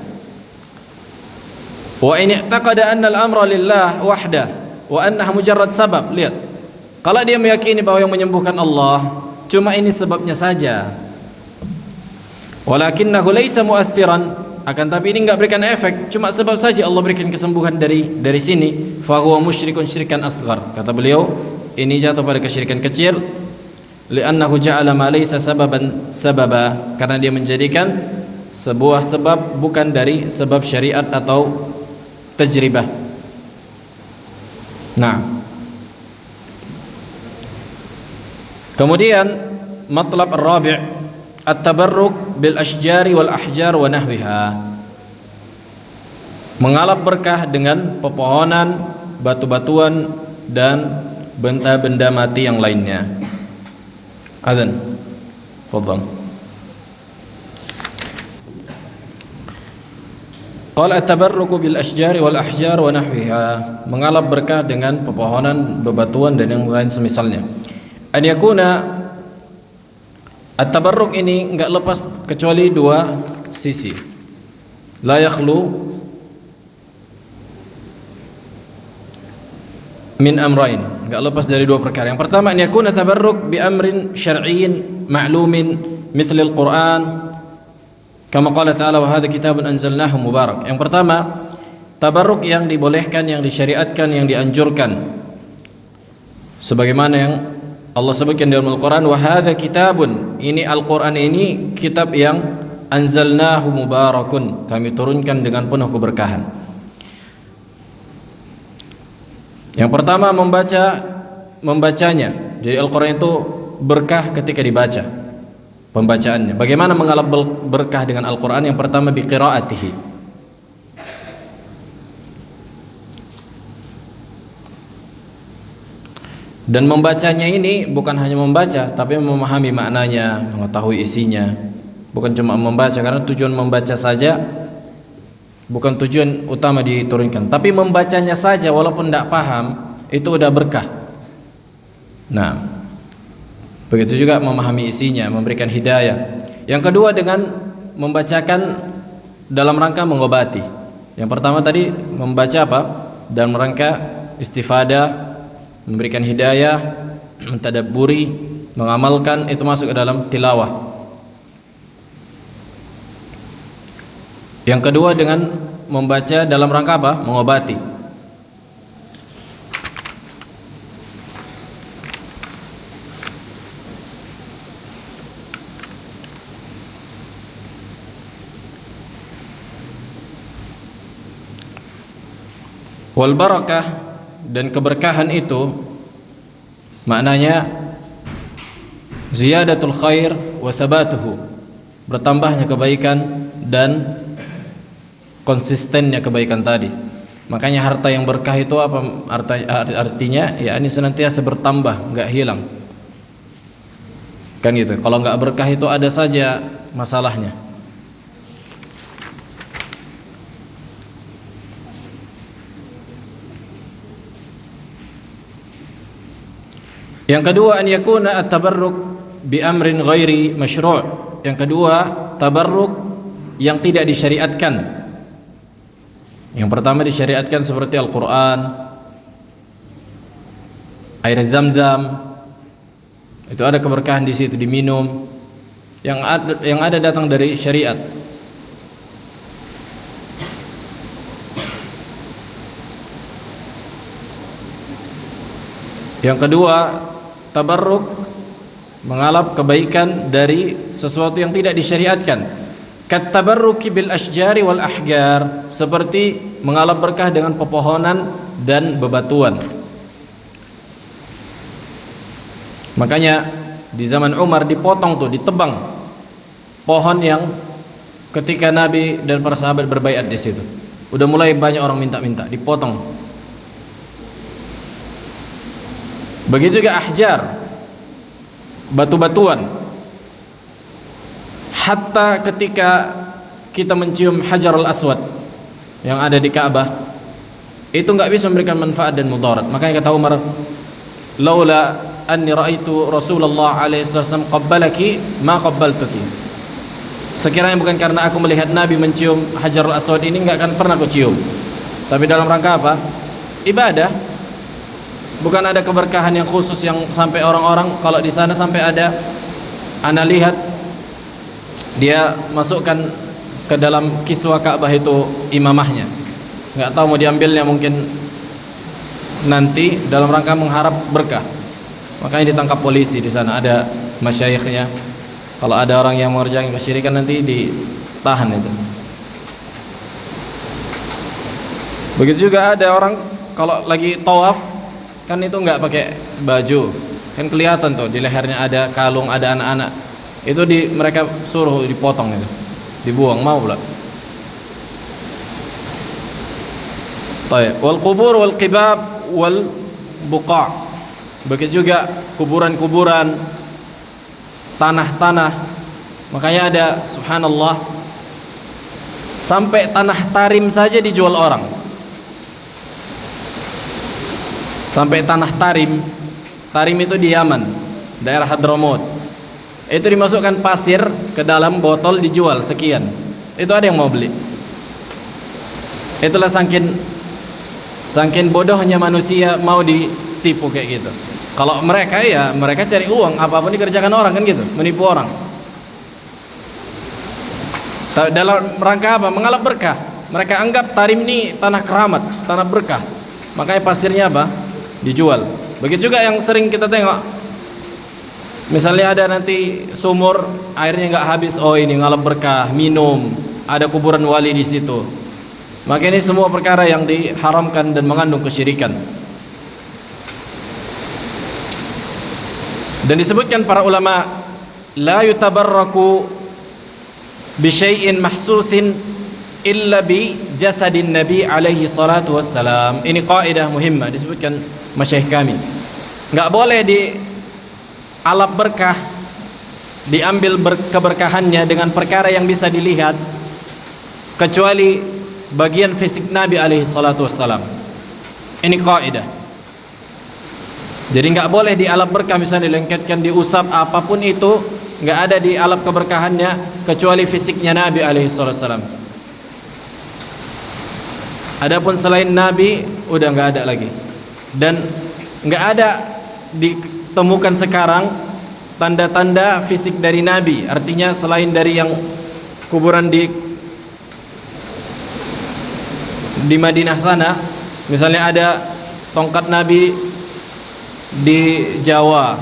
Wa in i'taqada anna al-amra lillah wahda wa annaha mujarrad sabab. Lihat. Kalau dia meyakini bahwa yang menyembuhkan Allah, cuma ini sebabnya saja. Walakinnahu laysa mu'athiran, akan tapi ini enggak berikan efek, cuma sebab saja Allah berikan kesembuhan dari sini. Fa huwa musyrikun syirkan asghar. Kata beliau, ini jatuh pada kesyirikan kecil. Li'annahu ja'ala ma laysa sababan sababa, karena dia menjadikan sebuah sebab bukan dari sebab syariat atau tajribah. Nah, kemudian matlab ar-rabi' at-tabarruk bil ashjari wal ahjar wa nahwiha, mengalap berkah dengan pepohonan, batu-batuan dan benda-benda mati yang lainnya. Adzan. Fadhal. Qala at-tabarruku bil ashjari wal ahjar wa nahwiha, mengalap berkah dengan pepohonan, bebatuan dan yang lain semisalnya. An yakuna, at-tabarruk ini enggak lepas kecuali dua sisi. La yakhlu min amrain, enggak lepas dari dua perkara. Yang pertama, an yakuna tabarruk bi amrin syar'iyyin ma'lumin mithli al-Qur'an, kama qala ta'ala wa hadha kitabun anzalnahu mubarak. Yang pertama, tabarruk yang dibolehkan, yang disyariatkan, yang dianjurkan, sebagaimana yang Allah sebutkan dalam Al-Quran, wa hadha kitabun, ini Al-Quran ini kitab yang anzalnahu mubarakun, kami turunkan dengan penuh keberkahan. Yang pertama, membacanya. Jadi Al-Quran itu berkah ketika dibaca, pembacaannya. Bagaimana mengalap berkah dengan Al-Quran? Yang pertama, biqiraatihi, dan membacanya ini bukan hanya membaca, tapi memahami maknanya, mengetahui isinya. Bukan cuma membaca, karena tujuan membaca saja bukan tujuan utama diturunkan, tapi membacanya saja walaupun tidak paham itu udah berkah. Nah, begitu juga memahami isinya, memberikan hidayah. Yang kedua, dengan membacakan dalam rangka mengobati. Yang pertama tadi membaca apa? Dalam rangka istifadah, memberikan hidayah, mentadabburi, mengamalkan, itu masuk ke dalam tilawah. Yang kedua, dengan membaca dalam rangka apa? Mengobati. Wal barakah, dan keberkahan itu maknanya ziyadatul khair wa sabatuhu, bertambahnya kebaikan dan konsistennya kebaikan tadi. Makanya harta yang berkah itu apa artinya? Ya, ini senantiasa bertambah, enggak hilang. Kan gitu. Kalau enggak berkah itu ada saja masalahnya. Yang kedua, an yakuna at-tabarruk bi amrin ghairi masyru'. Yang kedua, tabarruk yang tidak disyariatkan. Yang pertama disyariatkan seperti Al-Quran, air Zam-Zam, itu ada keberkahan di situ, diminum. Yang ada datang dari syariat. Yang kedua, tabarruk, mengalap kebaikan dari sesuatu yang tidak disyariatkan. Kat tabarruki bil ashjari wal ahjar, seperti mengalap berkah dengan pepohonan dan bebatuan. Makanya di zaman Umar dipotong tuh, ditebang pohon yang ketika Nabi dan para sahabat berbaiat di situ. Udah mulai banyak orang minta-minta, dipotong. Begitu juga ahjar, batu-batuan. Hatta ketika kita mencium Hajarul Aswad yang ada di Ka'bah, itu enggak bisa memberikan manfaat dan mudarat. Makanya kata Umar, laula anni ra'aitu Rasulullah alaihi wasallam qabbalaki ma qabbaltuki. Sekiranya bukan karena aku melihat Nabi mencium Hajarul Aswad ini, enggak akan pernah aku cium. Tapi dalam rangka apa? Ibadah. Bukan ada keberkahan yang khusus yang sampai orang-orang kalau di sana sampai ada ana lihat dia masukkan ke dalam kiswa Ka'bah itu imamahnya. Enggak tahu mau diambilnya mungkin nanti dalam rangka mengharap berkah. Makanya ditangkap polisi di sana, ada masyayikhnya. Kalau ada orang yang mengerjakan kesyirikan nanti ditahan itu. Begitu juga ada orang kalau lagi tawaf kan itu nggak pakai baju, kan kelihatan tuh di lehernya ada kalung, ada anak-anak. Itu mereka suruh dipotong itu, dibuang, mau pula. Baik, wal qubur wal qibab wal buqa. Begitu juga kuburan-kuburan, tanah-tanah. Makanya ada subhanallah sampai tanah tarim saja dijual orang. Sampai tanah tarim. Tarim itu di Yaman, daerah Hadramaut. Itu dimasukkan pasir ke dalam botol dijual sekian. Itu ada yang mau beli. Itulah saking bodohnya manusia mau ditipu kayak gitu. Kalau mereka ya mereka cari uang, apapun dikerjakan orang kan gitu, menipu orang. Dalam rangka apa? Mengalap berkah. Mereka anggap tarim ini tanah keramat, tanah berkah. Makanya pasirnya apa? Dijual. Begitu juga yang sering kita tengok. Misalnya ada nanti sumur airnya nggak habis, oh ini ngalap berkah, minum. Ada kuburan wali di situ. Maka ini semua perkara yang diharamkan dan mengandung kesyirikan. Dan disebutkan para ulama, la yutabarraku bi syai'in mahsusin illa bi jasadin nabi alaihi salatu wassalam. Ini kaidah muhimmah disebutkan masyayikh kami. Enggak boleh di alap berkah, diambil keberkahannya dengan perkara yang bisa dilihat kecuali bagian fisik Nabi alaihi salatu wassalam. Ini kaidah. Jadi enggak boleh dialap berkah, misalnya dilengketkan, diusap, apapun itu enggak ada di alap keberkahannya kecuali fisiknya Nabi alaihi salatu wassalam. Adapun selain Nabi udah enggak ada lagi. Dan enggak ada ditemukan sekarang tanda-tanda fisik dari Nabi. Artinya selain dari yang kuburan di Madinah sana, misalnya ada tongkat Nabi di Jawa,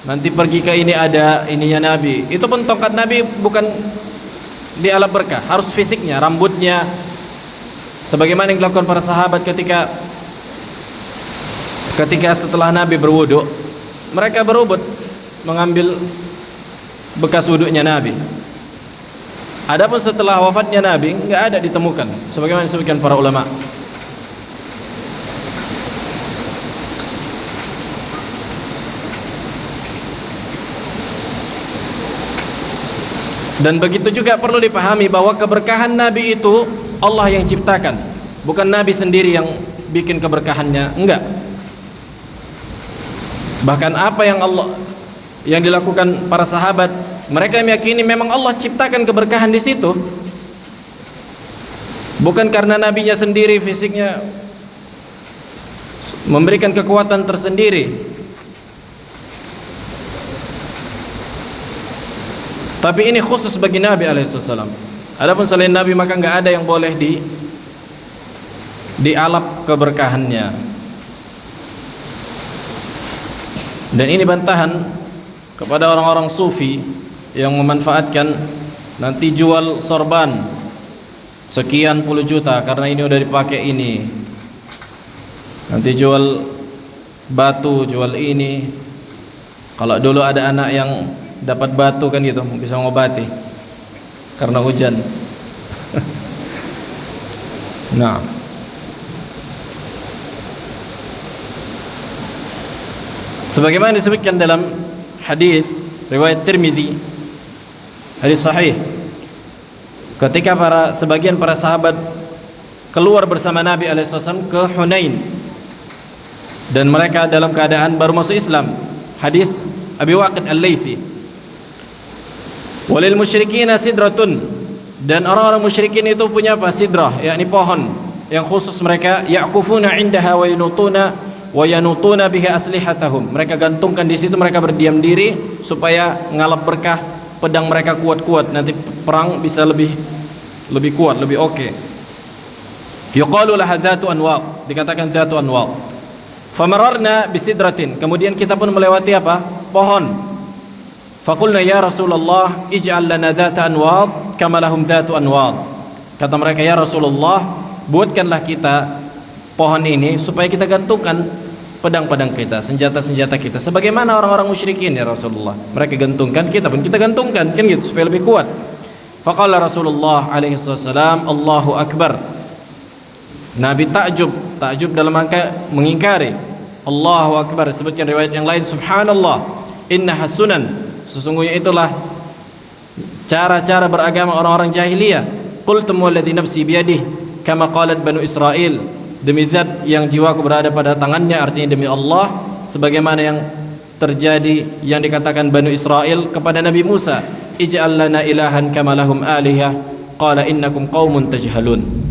nanti pergi ke ini ada ininya Nabi. Itu pun tongkat Nabi bukan di alap berkah, harus fisiknya, rambutnya. Sebagaimana yang dilakukan para sahabat ketika setelah Nabi berwudu, mereka berubut mengambil bekas wudunya Nabi. Adapun setelah wafatnya Nabi enggak ada ditemukan, sebagaimana disebutkan para ulama. Dan begitu juga perlu dipahami bahwa keberkahan Nabi itu Allah yang ciptakan, bukan Nabi sendiri yang bikin keberkahannya, enggak. Bahkan apa yang dilakukan para sahabat, mereka meyakini memang Allah ciptakan keberkahan di situ, bukan karena nabinya sendiri fisiknya memberikan kekuatan tersendiri. Tapi ini khusus bagi Nabi alaihissalam. Adapun selain Nabi maka enggak ada yang boleh dialap keberkahannya. Dan ini bantahan kepada orang-orang sufi yang memanfaatkan nanti jual sorban sekian puluh juta karena ini udah dipakai ini, nanti jual batu, jual ini. Kalau dulu ada anak yang dapat batu kan gitu, bisa ngobati karena hujan. Nah, sebagaimana disebutkan dalam hadis riwayat Tirmidzi, hadis sahih, ketika sebagian para sahabat keluar bersama Nabi alaihissalam ke Hunain dan mereka dalam keadaan baru masuk Islam. Hadis Abi Waqid Al-Laythi, walil musyrikina sidratun, dan orang-orang musyrikin itu punya apa? Sidrah, yakni pohon yang khusus mereka, ya'kufuna 'indaha wa yanutuna biha aslihatahum. Mereka gantungkan di situ, mereka berdiam diri supaya ngalap berkah pedang mereka kuat-kuat, nanti perang bisa lebih kuat, lebih oke. Yuqalu laha dzatu anwaq, dikatakan dzatu anwaq. Famararna bisidratin, kemudian kita pun melewati apa? Pohon. Faqulna ya Rasulullah ij'al lana dzata anwaq kama lahum dzatu anwaq. Kata mereka, ya Rasulullah, buatkanlah kita pohon ini supaya kita gantungkan pedang-pedang kita, senjata-senjata kita sebagaimana orang-orang musyrikin ya Rasulullah. Mereka gantungkan, kita pun kita gantungkan, kan gitu, supaya lebih kuat. Faqala Rasulullah alaihi wasallam, Allahu akbar. Nabi takjub dalam rangka mengingkari. Allahu akbar. Sebutkan riwayat yang lain, subhanallah, innaha sunan, sesungguhnya itulah cara-cara beragama orang-orang jahiliyah. Qultum walladzi nafsi biyadihi kama qalat Banu Israil, demi zat yang jiwaku berada pada tangannya, artinya demi Allah, sebagaimana yang terjadi yang dikatakan Banu Israil kepada Nabi Musa, ij'al lana ilahan kama lahum alihah qala innakum qaumun tajhalun.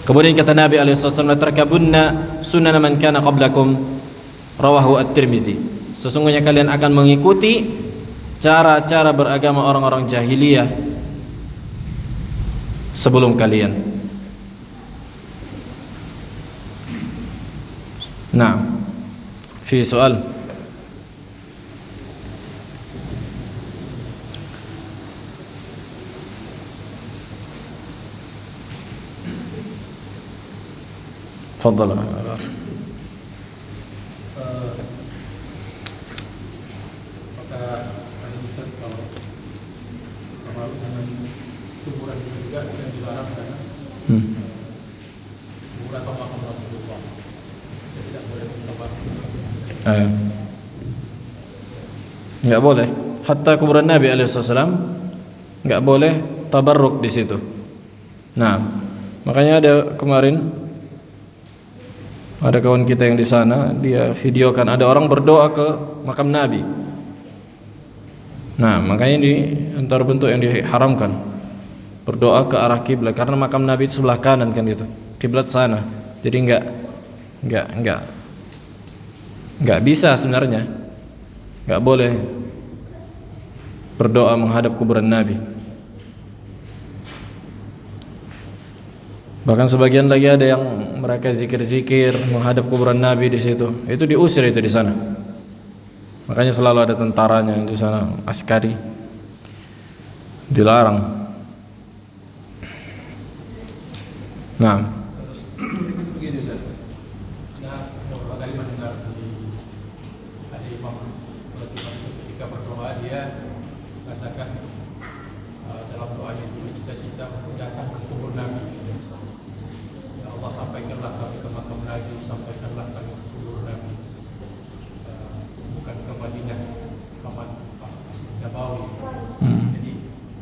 Kemudian kata Nabi alaihi wasallam, tarkabunna sunan man kana qablakum, rawahu at-Tirmidzi. Sesungguhnya kalian akan mengikuti cara-cara beragama orang-orang jahiliyah sebelum kalian. Nah, fi soal. Fadhal. Enggak boleh. Hatta kuburan Nabi alaihissalam enggak boleh tabarruk di situ. Nah, makanya ada kemarin ada kawan kita yang di sana, dia videokan ada orang berdoa ke makam Nabi. Nah, makanya di antara bentuk yang diharamkan berdoa ke arah kiblat, karena makam Nabi itu sebelah kanan kan gitu, kiblat sana. Jadi enggak bisa sebenarnya, enggak boleh berdoa menghadap kuburan Nabi. Bahkan sebagian lagi ada yang mereka zikir-zikir menghadap kuburan Nabi di situ. Itu diusir itu di sana. Makanya selalu ada tentaranya di sana, askari. Dilarang. Nah, begini Ustaz. Nah, beberapa kali mendengar ada imam ketika berdoa dia katakan dalam doanya itu cita-cita untuk datang ke kubur Nabi. Ya Allah, sampaikanlah kami ke makam Nabi, sampaikanlah kami ke kubur Nabi, bukan ke Madinah, Nabawi. Jadi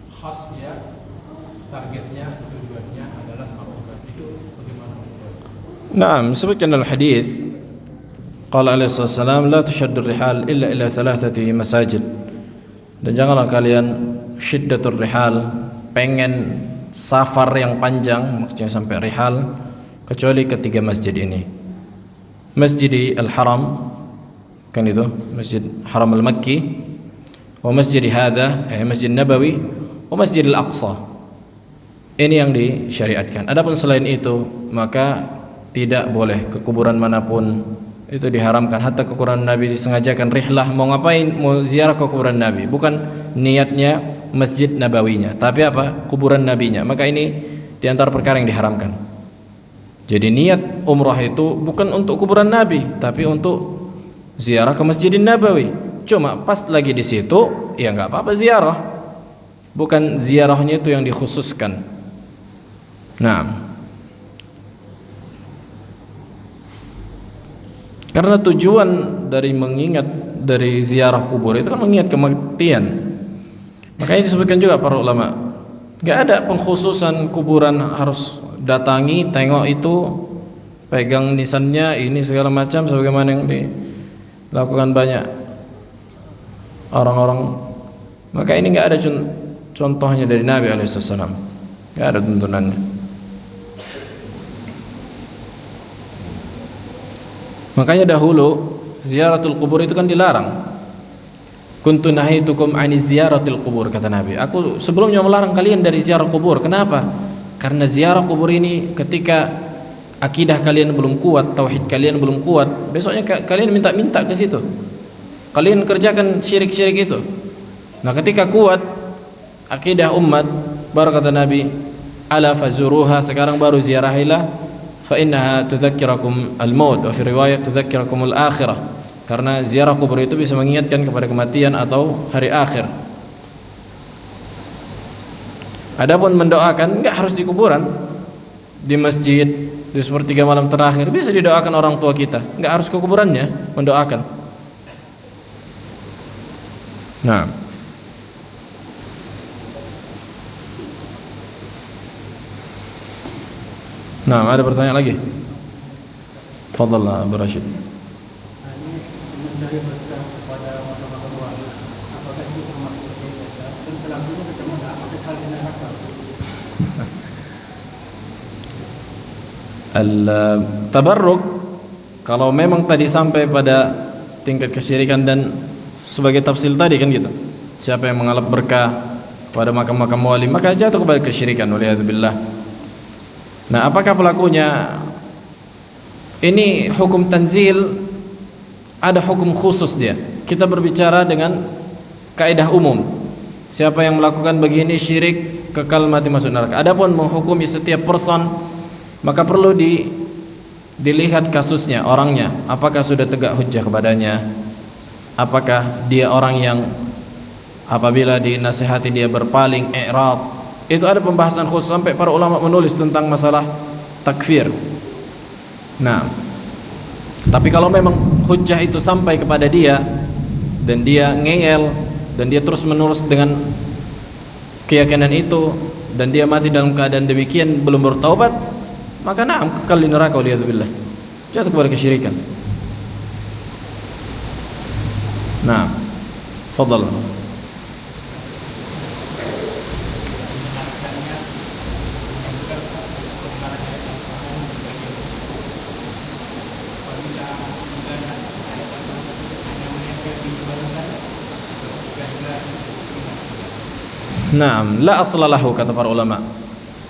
khasnya, targetnya, tujuannya adalah makam Nabi. Itu bagaimana? Naam, sebutkan dalam hadis qala alaihi wasallam la tushaddu rihal illa ila thalathati masajid. Dan janganlah kalian syiddatur rihal, pengen safar yang panjang, maksudnya sampai rihal, kecuali ketiga masjid ini. Masjid Al-Haram, kan itu, Masjid Haram Al-Makki, wa masjid hadha, Masjid Nabawi, wa Masjid Al-Aqsa. Ini yang disyariatkan. Adapun selain itu, maka tidak boleh ke kuburan manapun, itu diharamkan. Hatta ke kuburan Nabi disengajakan rihlah, mau ngapain? Mau ziarah ke kuburan Nabi, bukan niatnya Masjid Nabawinya, tapi apa? Kuburan Nabinya. Maka ini diantara perkara yang diharamkan. Jadi niat umrah itu bukan untuk kuburan Nabi, tapi untuk ziarah ke Masjidin Nabawi. Cuma pas lagi di situ, ya nggak apa-apa ziarah. Bukan ziarahnya itu yang dikhususkan. Nah, karena tujuan dari mengingat dari ziarah kubur itu kan mengingat kematian. Makanya disebutkan juga para ulama, nggak ada pengkhususan kuburan harus datangi, tengok itu, pegang nisannya ini segala macam sebagaimana yang dilakukan banyak orang-orang. Maka ini nggak ada contohnya dari Nabi alaihissalam, nggak ada tuntunannya. Makanya dahulu ziaratul kubur itu kan dilarang. Kuntu nahitukum ani ziyaratil kubur, kata Nabi. Aku sebelumnya melarang kalian dari ziarah kubur. Kenapa? Karena ziarah kubur ini ketika akidah kalian belum kuat, tauhid kalian belum kuat, besoknya kalian minta-minta ke situ. Kalian kerjakan syirik-syirik itu. Nah, ketika kuat akidah umat, baru kata Nabi, ala fazuruha, sekarang baru ziarahilah, fa innaha tudzakkirakum al-maut, wa fi riwayat tudzakkirakum al-akhirah. Karena ziarah kubur itu bisa mengingatkan kepada kematian atau hari akhir. Adapun mendoakan enggak harus di kuburan, di masjid, di sepertiga malam terakhir bisa didoakan orang tua kita, enggak harus ke kuburannya mendoakan. Nah, ada pertanyaan lagi? Fadhal Abu Rashid. Mencari berkah kepada mata-mata wali, apakah itu termasuk dosa? Dan pelakunya bagaimana? Apakah hal ini neraka? Al-tabarruk, kalau memang tadi sampai pada tingkat kesyirikan dan sebagai tafsil tadi kan gitu, siapa yang mengalap berkah pada makam-makam wali maka jatuh kepada kesyirikan, waliyadzubillah. Nah, apakah pelakunya ini hukum tanzil? Ada hukum khusus dia. Kita berbicara dengan kaidah umum. Siapa yang melakukan begini syirik, kekal mati masuk neraka. Adapun menghukumi setiap person, maka perlu dilihat kasusnya, orangnya. Apakah sudah tegak hujjah kepadanya? Apakah dia orang yang apabila dinasihati dia berpaling, i'rad? Itu ada pembahasan khusus, sampai para ulama menulis tentang masalah takfir. Nah, tapi kalau memang hujjah itu sampai kepada dia dan dia ngeyel dan dia terus menerus dengan keyakinan itu dan dia mati dalam keadaan demikian belum bertaubat, maka na'am kekal di neraka, waliyadzubillah, jatuh kepada kesyirikan. Nah, fadhal. Naam, la aslalahu, kata para ulama.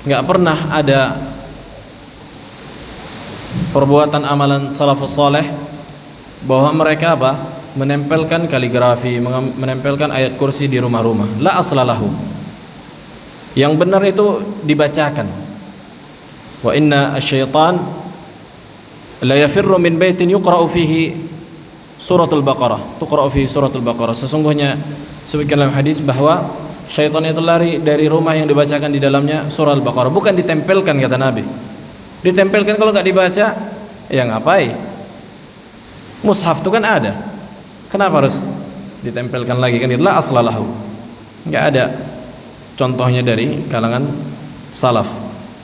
Enggak pernah ada perbuatan amalan salafus saleh bahwa mereka menempelkan kaligrafi, menempelkan ayat kursi di rumah-rumah. La aslalahu. Yang benar itu dibacakan. Wa inna asy-syaitan la yafirru min baitin yuqra'u fihi suratul Baqarah. Tuqra'u fihi suratul Baqarah. Sesungguhnya sebutkan dalam hadis bahwa syaitan itu lari dari rumah yang dibacakan di dalamnya surah Al-Baqarah. Bukan ditempelkan, kata Nabi. Ditempelkan kalau nggak dibaca, ya ngapain? Mushaf itu kan ada. Kenapa harus ditempelkan lagi? Kan itulah aslalahu. Nggak ada contohnya dari kalangan salaf,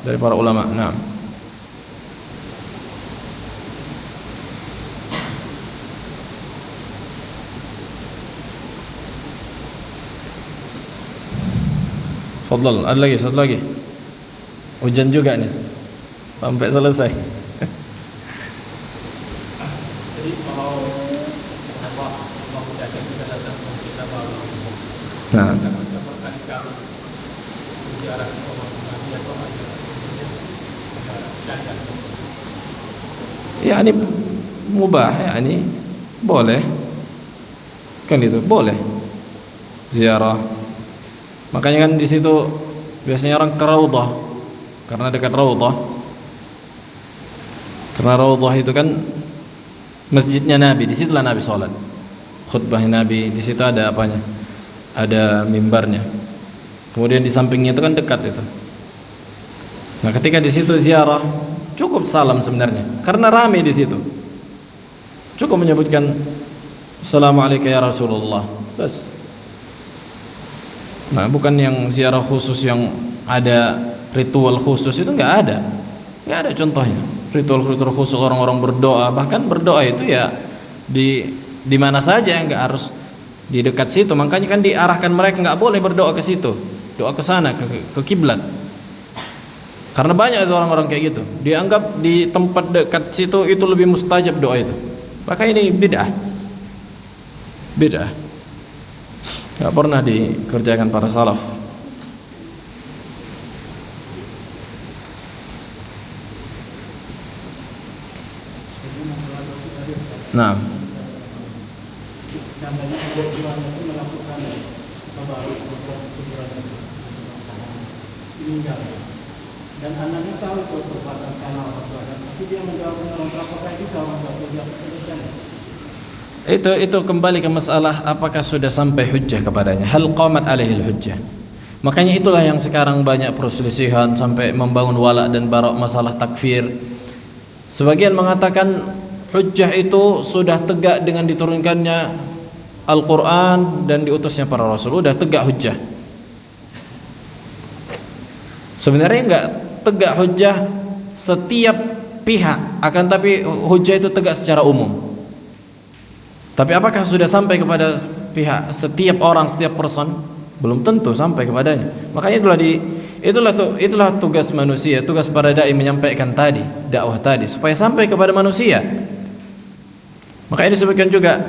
dari para ulama. Nah, fadhal, ada lagi, satu lagi. Hujan juga nih sampai selesai. Jadi kalau Allah memudahkan kita datang kita baru, Nah, kita berkali-kali bicara Nabi atau syariat. ya ini mubah, ya ini boleh. Kan itu boleh ziarah. Makanya kan di situ biasanya orang ke raudhah karena dekat raudhah. Karena raudhah itu kan masjidnya Nabi, di situlah Nabi sholat. Khutbahnya Nabi, di situ ada apanya? Ada mimbarnya. Kemudian di sampingnya itu kan dekat itu. Nah, ketika di situ ziarah, cukup salam sebenarnya. Karena ramai di situ. Cukup menyebutkan Assalamualaikum ya Rasulullah. Bas. Nah, bukan yang ziarah khusus yang ada ritual khusus, itu nggak ada contohnya. Ritual khusus orang-orang berdoa, bahkan berdoa itu ya di mana saja, nggak harus di dekat situ. Makanya kan diarahkan mereka nggak boleh berdoa ke situ, doa ke sana, ke kiblat. Karena banyak itu orang-orang kayak gitu, dianggap di tempat dekat situ itu lebih mustajab doa itu. Maka ini bid'ah. Bid'ah. Enggak pernah dikerjakan para salaf. Nah, dan anaknya tahu itu perbuatan salah orang tua, tapi dia menjawab orang tua, apakah itu seorang tua dia itu kembali ke masalah apakah sudah sampai hujjah kepadanya, hal qamat alaihil hujjah. Makanya itulah yang sekarang banyak perselisihan sampai membangun wala dan bara masalah takfir. Sebagian mengatakan hujjah itu sudah tegak dengan diturunkannya Al-Quran dan diutusnya para rasul, udah tegak hujjah. Sebenarnya enggak tegak hujjah setiap pihak, akan tapi hujjah itu tegak secara umum. Tapi apakah sudah sampai kepada pihak setiap orang, setiap person? Belum tentu sampai kepadanya. Makanya itulah tugas manusia, tugas para dai menyampaikan tadi, dakwah tadi supaya sampai kepada manusia. Makanya disebutkan juga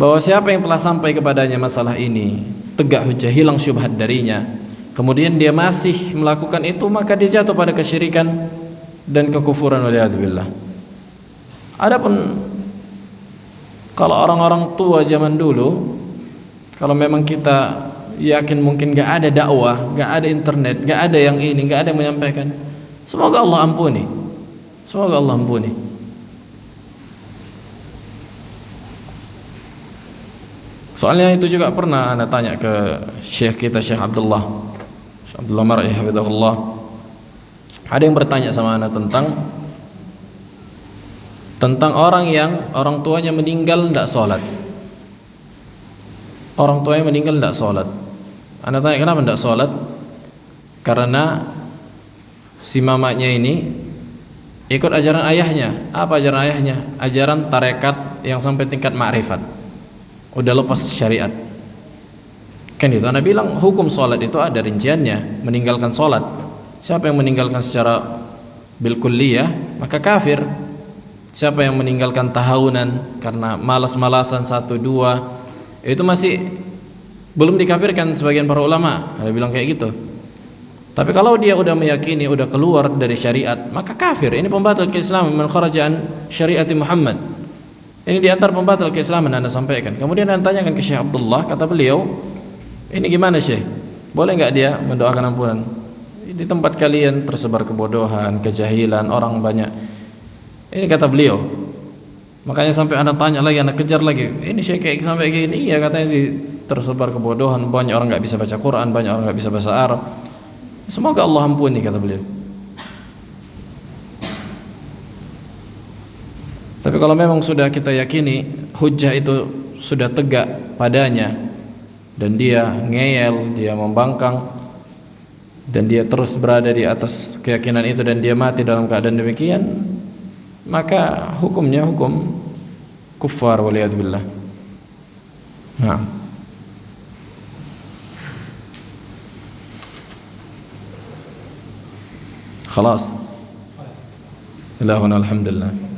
bahwa siapa yang telah sampai kepadanya masalah ini, tegak hujjah, hilang syubhat darinya, kemudian dia masih melakukan itu, maka dia jatuh pada kesyirikan dan kekufuran, waliyadzubillah. Adapun kalau orang-orang tua zaman dulu, kalau memang kita yakin mungkin gak ada dakwah, gak ada internet, gak ada yang ini, gak ada yang menyampaikan, semoga Allah ampuni. Semoga Allah ampuni. Soalnya itu juga pernah Anda tanya ke Syekh kita, Syekh Abdullah Mar'i hafizahullah. Ada yang bertanya sama Anda tentang orang yang orang tuanya meninggal tidak sholat. Orang tuanya meninggal tidak sholat. Anda tanya kenapa tidak sholat? Karena si mamanya ini ikut ajaran ayahnya. Apa ajaran ayahnya? Ajaran tarekat yang sampai tingkat ma'rifat, udah lepas syariat. Kan itu Anda bilang hukum sholat itu ada rinciannya. Meninggalkan sholat, siapa yang meninggalkan secara bil kulliyah maka kafir. Siapa yang meninggalkan tahunan karena malas-malasan 1, 2, itu masih belum dikafirkan sebagian para ulama. Ada bilang kayak gitu. Tapi kalau dia udah meyakini udah keluar dari syariat, maka kafir. Ini pembatal keislaman, man kharaja an syariati Muhammad. Ini di antara pembatal keislaman Anda sampaikan. Kemudian Anda tanyakan ke Syekh Abdullah, kata beliau, ini gimana Syekh? Boleh enggak dia mendoakan ampunan? Di tempat kalian tersebar kebodohan, kejahilan, orang banyak. Ini kata beliau. Makanya sampai Anda tanya lagi, Anda kejar lagi. Ini Syekh kayak sampai gini. Iya, katanya tersebar kebodohan, banyak orang enggak bisa baca Quran, banyak orang enggak bisa bahasa Arab. Semoga Allah ampuni, kata beliau. Tapi kalau memang sudah kita yakini hujjah itu sudah tegak padanya dan dia ngeyel, dia membangkang dan dia terus berada di atas keyakinan itu dan dia mati dalam keadaan demikian, maka hukumnya hukum kufar, waliyadzubillah. Nah, خلاص. إلهنا الحمد لله.